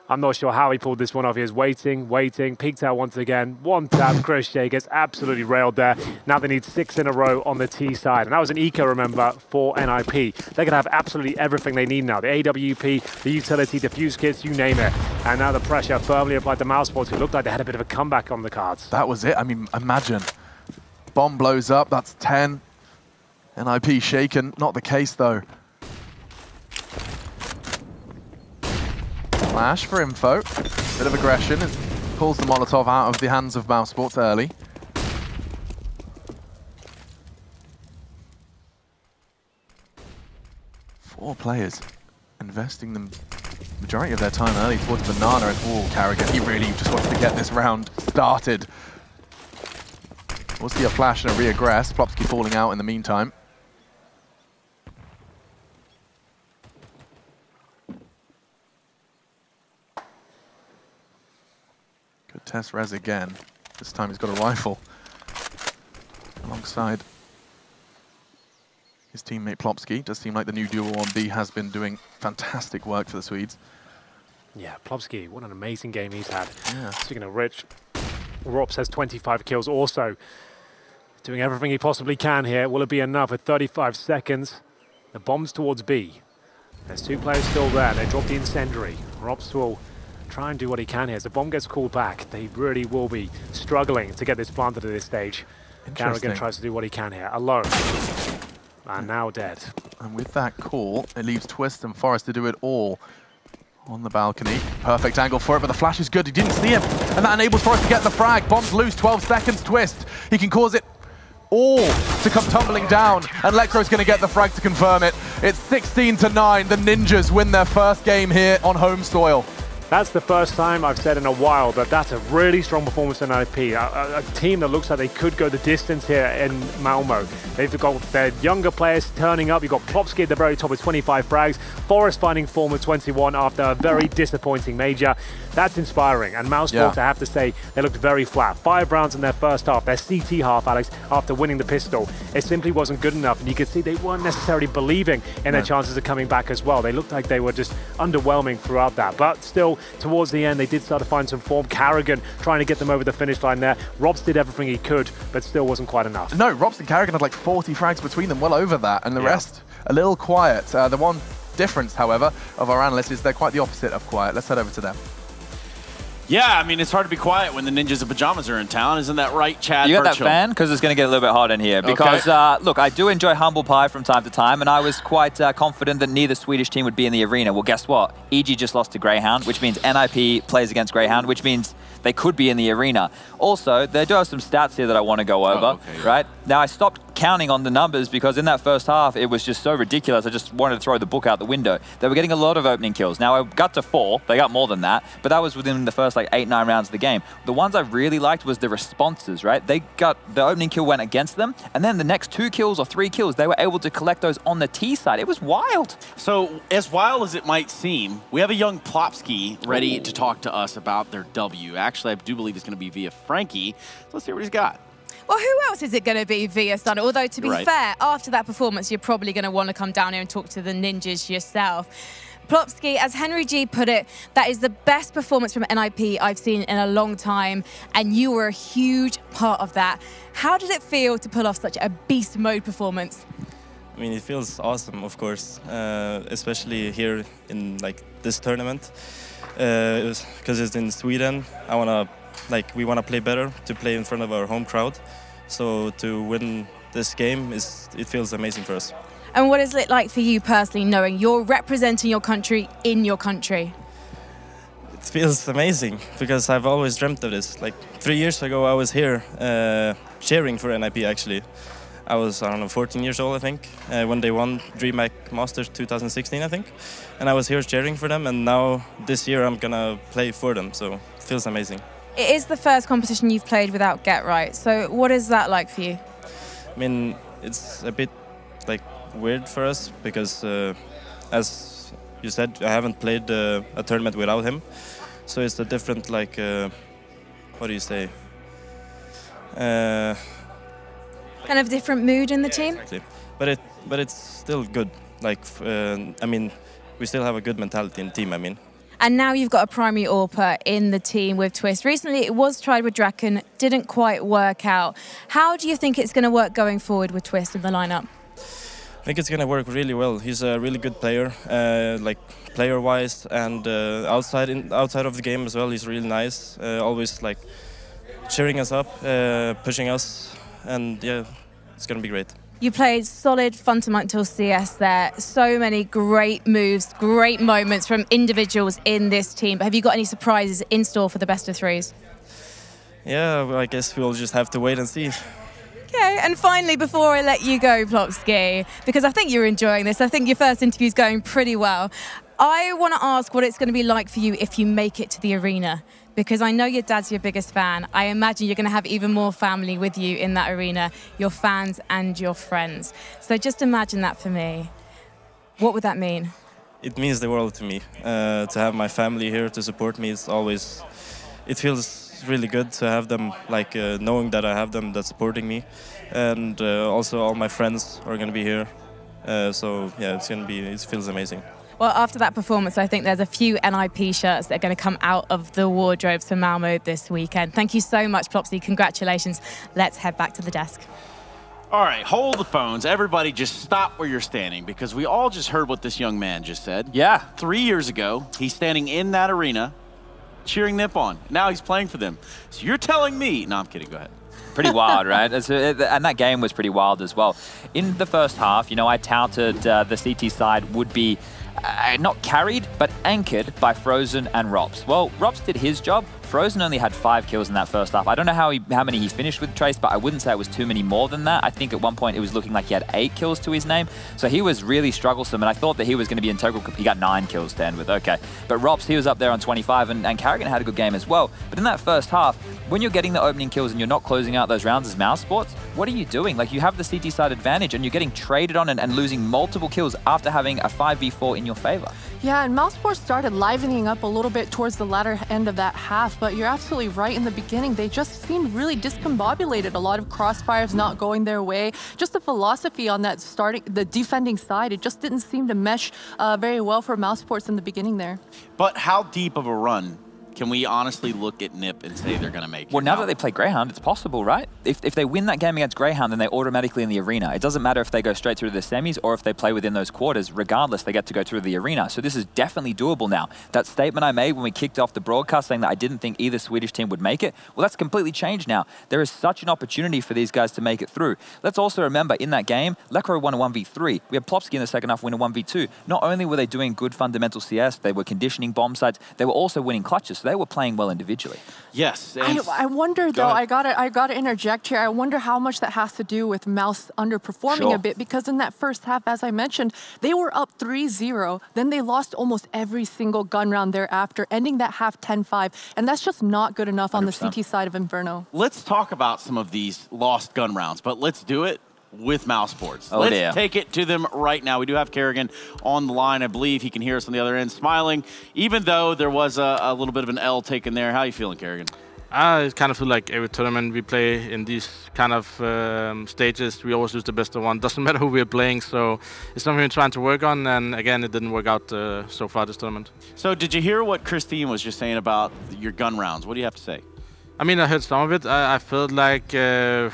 I'm not sure how he pulled this one off. He was waiting, peeked out once again. 1 tap, Crochet gets absolutely railed there. Now they need 6 in a row on the T side. And that was an eco, remember, for NIP. They're going to have absolutely everything they need now. The AWP, the utility, defuse kits, you name it. And now the pressure firmly applied to Mousesports, who looked like they had a bit of a comeback on the cards. That was it. I mean, imagine. Bomb blows up. That's 10. NIP shaken. Not the case, though. Flash for info. Bit of aggression. Pulls the Molotov out of the hands of Mousesports early. Four players investing the majority of their time early towards Banana. And oh, Karrigan, he really just wants to get this round started. We'll see a flash and a re-aggress. Plopsky falling out in the meantime. Good test Rez again. This time he's got a rifle alongside his teammate Plopsky. Does seem like the new duo on B has been doing fantastic work for the Swedes. Yeah, Plopsky, what an amazing game he's had. Yeah. Speaking of Rich, Rops has 25 kills also. Doing everything he possibly can here. Will it be enough with 35 seconds? The bomb's towards B. There's 2 players still there. They dropped the incendiary. Rops will try and do what he can here. As the bomb gets called back, they really will be struggling to get this planted at this stage. Karrigan tries to do what he can here, alone. And now dead. And with that call, it leaves Twist and Forest to do it all on the balcony. Perfect angle for it, but the flash is good. He didn't see him, and that enables Forest to get the frag. Bomb's loose, 12 seconds, Twist. He can cause it all to come tumbling down, and Lekr0's going to get the frag to confirm it. It's 16-9. The Ninjas win their first game here on home soil. That's the first time I've said in a while that that's a really strong performance in NIP. A team that looks like they could go the distance here in Malmo. They've got their younger players turning up. You've got Plopsky at the very top with 25 frags. Forest finding form with 21 after a very disappointing major. That's inspiring. And Mousesports, I have to say, they looked very flat. 5 rounds in their first half. Their CT half, Alex, after winning the pistol, it simply wasn't good enough. And you could see they weren't necessarily believing in their chances of coming back as well. They looked like they were just underwhelming throughout that. But still, towards the end, they did start to find some form. Karrigan trying to get them over the finish line there. Rops did everything he could, but still wasn't quite enough. No, Rops and Karrigan had like 40 frags between them, well over that, and the rest a little quiet. The one difference, however, of our analysts is they're quite the opposite of quiet. Let's head over to them. Yeah, I mean, it's hard to be quiet when the Ninjas of Pajamas are in town. Isn't that right, Chad? You got that fan? Because it's going to get a little bit hot in here. Because, look, I do enjoy humble pie from time to time, and I was quite confident that neither Swedish team would be in the arena. Well, guess what? EG just lost to Greyhound, which means NIP plays against Greyhound, which means they could be in the arena. Also, they do have some stats here that I want to go over, right? Now, I stopped counting on the numbers because in that first half, it was just so ridiculous. I just wanted to throw the book out the window. They were getting a lot of opening kills. Now, I got to 4. They got more than that, but that was within the first, like, 8-9 rounds of the game. The ones I really liked was the responses, right? They got, the opening kill went against them, and then the next 2 kills or 3 kills, they were able to collect those on the T side. It was wild. So, as wild as it might seem, we have a young Plopsky ready to talk to us about their W. Actually, I do believe it's going to be via Frankie. So let's see what he's got. Well, who else is it going to be via Stunner? Although, to be fair, after that performance, you're probably going to want to come down here and talk to the Ninjas yourself. Plopsky, as Henry G put it, that is the best performance from NIP I've seen in a long time, and you were a huge part of that. How did it feel to pull off such a beast mode performance? I mean, it feels awesome, of course, especially here in like this tournament, because it's in Sweden. We want to play better to play in front of our home crowd. So to win this game, it feels amazing for us. And what is it like for you personally, knowing you're representing your country in your country? It feels amazing because I've always dreamt of this. Like 3 years ago, I was here cheering for NIP actually. I was, I don't know, 14 years old, I think, when they won DreamHack Masters 2016, I think. And I was here cheering for them, and now this year I'm gonna play for them, so it feels amazing. It is the first competition you've played without Get Right, so what is that like for you? I mean, it's a bit like weird for us because, as you said, I haven't played a tournament without him. So it's a different, like, what do you say? Kind of different mood in the team? Exactly. But it's still good. Like, I mean, we still have a good mentality in the team, I mean. And now you've got a primary AWPer in the team with Twist. Recently it was tried with Draken, didn't quite work out. How do you think it's going to work going forward with Twist in the lineup? I think it's going to work really well. He's a really good player, like player-wise, and outside of the game as well. He's really nice, always like cheering us up, pushing us, and yeah, it's going to be great. You played solid fundamental CS there. So many great moves, great moments from individuals in this team. But have you got any surprises in store for the best of threes? Yeah, well, I guess we'll just have to wait and see. Okay, and finally, before I let you go, Plopski, because I think you're enjoying this, I think your first interview is going pretty well. I want to ask what it's going to be like for you if you make it to the arena, because I know your dad's your biggest fan. I imagine you're going to have even more family with you in that arena, your fans and your friends. So just imagine that for me. What would that mean? It means the world to me. To have my family here to support me, it feels really good to have them, like knowing that I have them that's supporting me, and also all my friends are going to be here. So yeah, it feels amazing. Well, after that performance, I think there's a few NIP shirts that are going to come out of the wardrobes for Malmo this weekend. Thank you so much, Plopski. Congratulations. Let's head back to the desk. All right, hold the phones. Everybody just stop where you're standing, because we all just heard what this young man just said. Yeah. 3 years ago, he's standing in that arena cheering NIP on. Now he's playing for them. So you're telling me... No, I'm kidding. Go ahead. Pretty wild, right? And that game was pretty wild as well. In the first half, you know, I touted the CT side would be not carried, but anchored by Frozen and Rops. Well, Rops did his job. Frozen only had 5 kills in that first half. I don't know how many he finished with Trace, but I wouldn't say it was too many more than that. I think at one point it was looking like he had 8 kills to his name. So he was really strugglesome, and I thought that he was going to be integral. He got 9 kills to end with, okay. But Rops, he was up there on 25, and Karrigan had a good game as well. But in that first half, when you're getting the opening kills and you're not closing out those rounds as mousesports, what are you doing? Like, you have the CT side advantage, and you're getting traded on and losing multiple kills after having a 5v4 in your favor. Yeah, and mousesports started livening up a little bit towards the latter end of that half, but you're absolutely right. In the beginning, they just seemed really discombobulated. A lot of crossfires not going their way. Just the philosophy on that the defending side, it just didn't seem to mesh very well for mousesports in the beginning there. But how deep of a run can we honestly look at NIP and say they're going to make it? Well, now that they play Greyhound, it's possible, right? If they win that game against Greyhound, then they're automatically in the arena. It doesn't matter if they go straight through the semis or if they play within those quarters. Regardless, they get to go through the arena. So this is definitely doable now. That statement I made when we kicked off the broadcast saying that I didn't think either Swedish team would make it, well, that's completely changed now. There is such an opportunity for these guys to make it through. Let's also remember, in that game, Lekro won a 1v3. We had Plopski in the second half win a 1v2. Not only were they doing good fundamental CS, they were conditioning bomb sites, they were also winning clutches. So they were playing well individually. Yes. I wonder though, I gotta interject here. I wonder how much that has to do with Mouse underperforming a bit, because in that first half, as I mentioned, they were up 3-0. Then they lost almost every single gun round thereafter, ending that half 10-5. And that's just not good enough on 100%. The CT side of Inferno. Let's talk about some of these lost gun rounds, but let's do it with mousesports. Oh, let's take it to them right now. We do have Karrigan on the line. I believe he can hear us on the other end, smiling, even though there was a little bit of an L taken there. How are you feeling, Karrigan? I kind of feel like every tournament we play in these kind of stages, we always lose the best of one. Doesn't matter who we're playing, so it's something we're trying to work on, and again, it didn't work out so far this tournament. So did you hear what Christine was just saying about your gun rounds? What do you have to say? I mean, I heard some of it. I felt like, I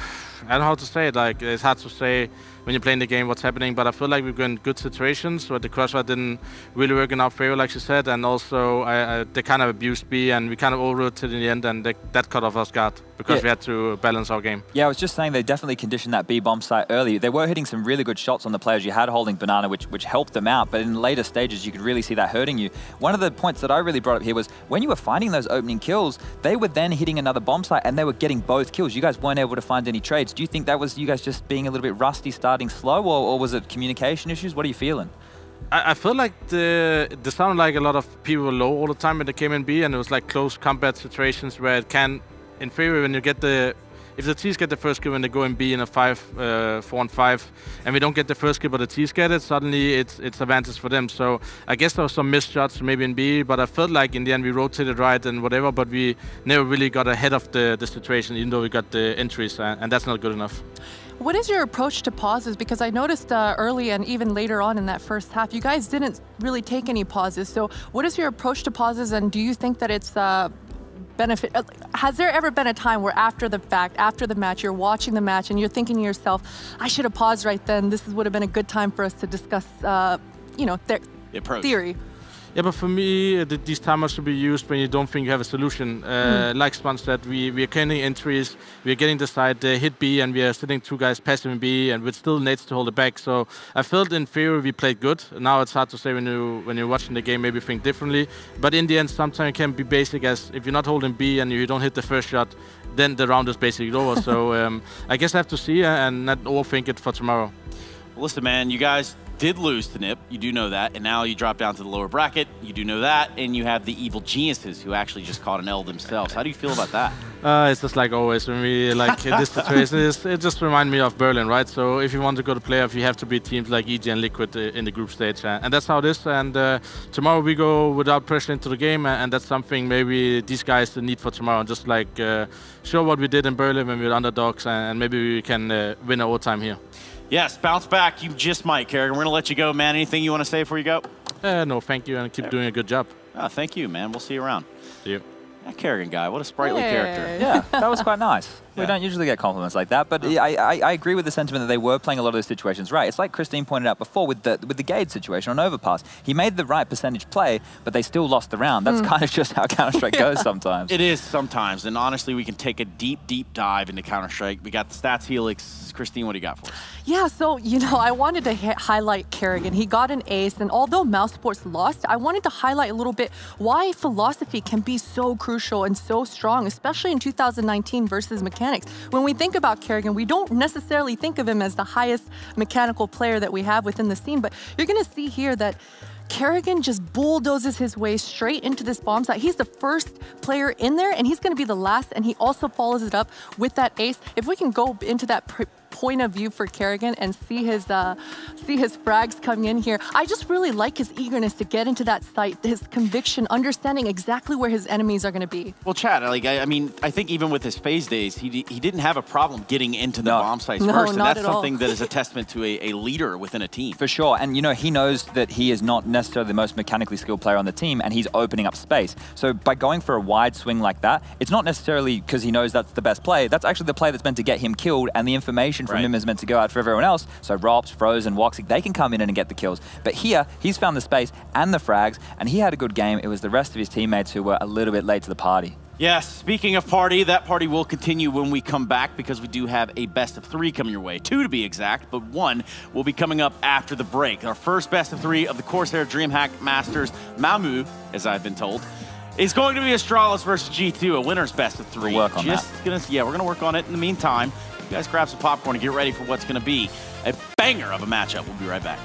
don't know how to say it, like, it's hard to say when you're playing the game what's happening. But I feel like we've got in good situations where the crossfire didn't really work in our favor, like she said, and also they kind of abused B, and we kind of over-rotated in the end, and that cut off our guard because we had to balance our game. Yeah, I was just saying they definitely conditioned that B bomb site early. They were hitting some really good shots on the players you had holding Banana, which helped them out, but in later stages you could really see that hurting you. One of the points that I really brought up here was when you were finding those opening kills, they were then hitting another bomb site and they were getting both kills. You guys weren't able to find any trades. Do you think that was you guys just being a little bit rusty, starting slow, or was it communication issues? What are you feeling? I feel like it sounded like a lot of people were low all the time when they came in B, and it was like close combat situations where it can, in theory, when you get if the T's get the first kill when they go in B in a 4-on-5, and we don't get the first kill but the T's get it, suddenly it's advantage for them. So I guess there was some missed shots maybe in B, but I felt like in the end we rotated right and whatever, but we never really got ahead of the situation, even though we got the entries, and that's not good enough. What is your approach to pauses? Because I noticed early and even later on in that first half, you guys didn't really take any pauses. So what is your approach to pauses, and do you think that it's benefit? Has there ever been a time where after the fact, after the match, you're watching the match and you're thinking to yourself, I should have paused right then. This would have been a good time for us to discuss, you know, theory. Yeah, but for me, these timers should be used when you don't think you have a solution. Like Spun said, we are getting entries, we are getting the side, hit B, and we are sitting 2 guys passive in B, and with still nades to hold it back. So I felt in theory we played good. Now it's hard to say when you're watching the game, maybe think differently. But in the end, sometimes it can be basic as if you're not holding B and you don't hit the first shot, then the round is basically over. So I guess I have to see and not overthink it for tomorrow. Well, listen, man, you guys did lose to NiP, you do know that, and now you drop down to the lower bracket, you do know that, and you have the Evil Geniuses who actually just caught an L themselves. How do you feel about that? It's just like always when we like this situation. It just reminds me of Berlin, right? So if you want to go to playoff, you have to beat teams like EG and Liquid in the group stage, and that's how it is. And tomorrow we go without pressure into the game, and that's something maybe these guys need for tomorrow. Just like show what we did in Berlin when we were underdogs, and maybe we can win our time here. Yes, bounce back. You just might, Kerrigan. We're going to let you go, man. Anything you want to say before you go? No, thank you, and keep doing a good job. Oh, thank you, man. We'll see you around. See you. That Kerrigan guy, what a sprightly character. Yeah, that was quite nice. We don't usually get compliments like that, but I agree with the sentiment that they were playing a lot of those situations right. It's like Christine pointed out before with the Gade situation on Overpass. He made the right percentage play, but they still lost the round. That's kind of just how Counter-Strike goes sometimes. It is sometimes, and honestly, we can take a deep, deep dive into Counter-Strike. We got the Stats Helix. Christine, what do you got for us? Yeah, so, you know, I wanted to highlight Kerrigan. He got an ace, and although Mousesports lost, I wanted to highlight a little bit why philosophy can be so crucial and so strong, especially in 2019 versus mechanics. When we think about Kerrigan, we don't necessarily think of him as the highest mechanical player that we have within the scene, but you're going to see here that Kerrigan just bulldozes his way straight into this bomb site. He's the first player in there, and he's going to be the last, and he also follows it up with that ace. If we can go into that point of view for Kerrigan and see his frags coming in here, I just really like his eagerness to get into that site, his conviction, understanding exactly where his enemies are going to be. Well, Chad, like I mean, I think even with his phase days, he didn't have a problem getting into the bomb sites first, and that's something that is a testament to a leader within a team. For sure, and you know, he knows that he is not necessarily the most mechanically skilled player on the team, and he's opening up space. So by going for a wide swing like that, it's not necessarily because he knows that's the best play. That's actually the play that's meant to get him killed, and the information from him is meant to go out for everyone else. So Rops, Frozen, Woxic, they can come in and get the kills. But here, he's found the space and the frags, and he had a good game. It was the rest of his teammates who were a little bit late to the party. Yes, speaking of party, that party will continue when we come back because we do have a best of 3 coming your way. 2 to be exact, but 1 will be coming up after the break. Our first best of 3 of the Corsair DreamHack Masters, Mamu, as I've been told, is going to be Astralis versus G2, a winner's best of 3. We'll work on that. Yeah, we're going to work on it in the meantime. You guys grab some popcorn and get ready for what's going to be a banger of a matchup. We'll be right back.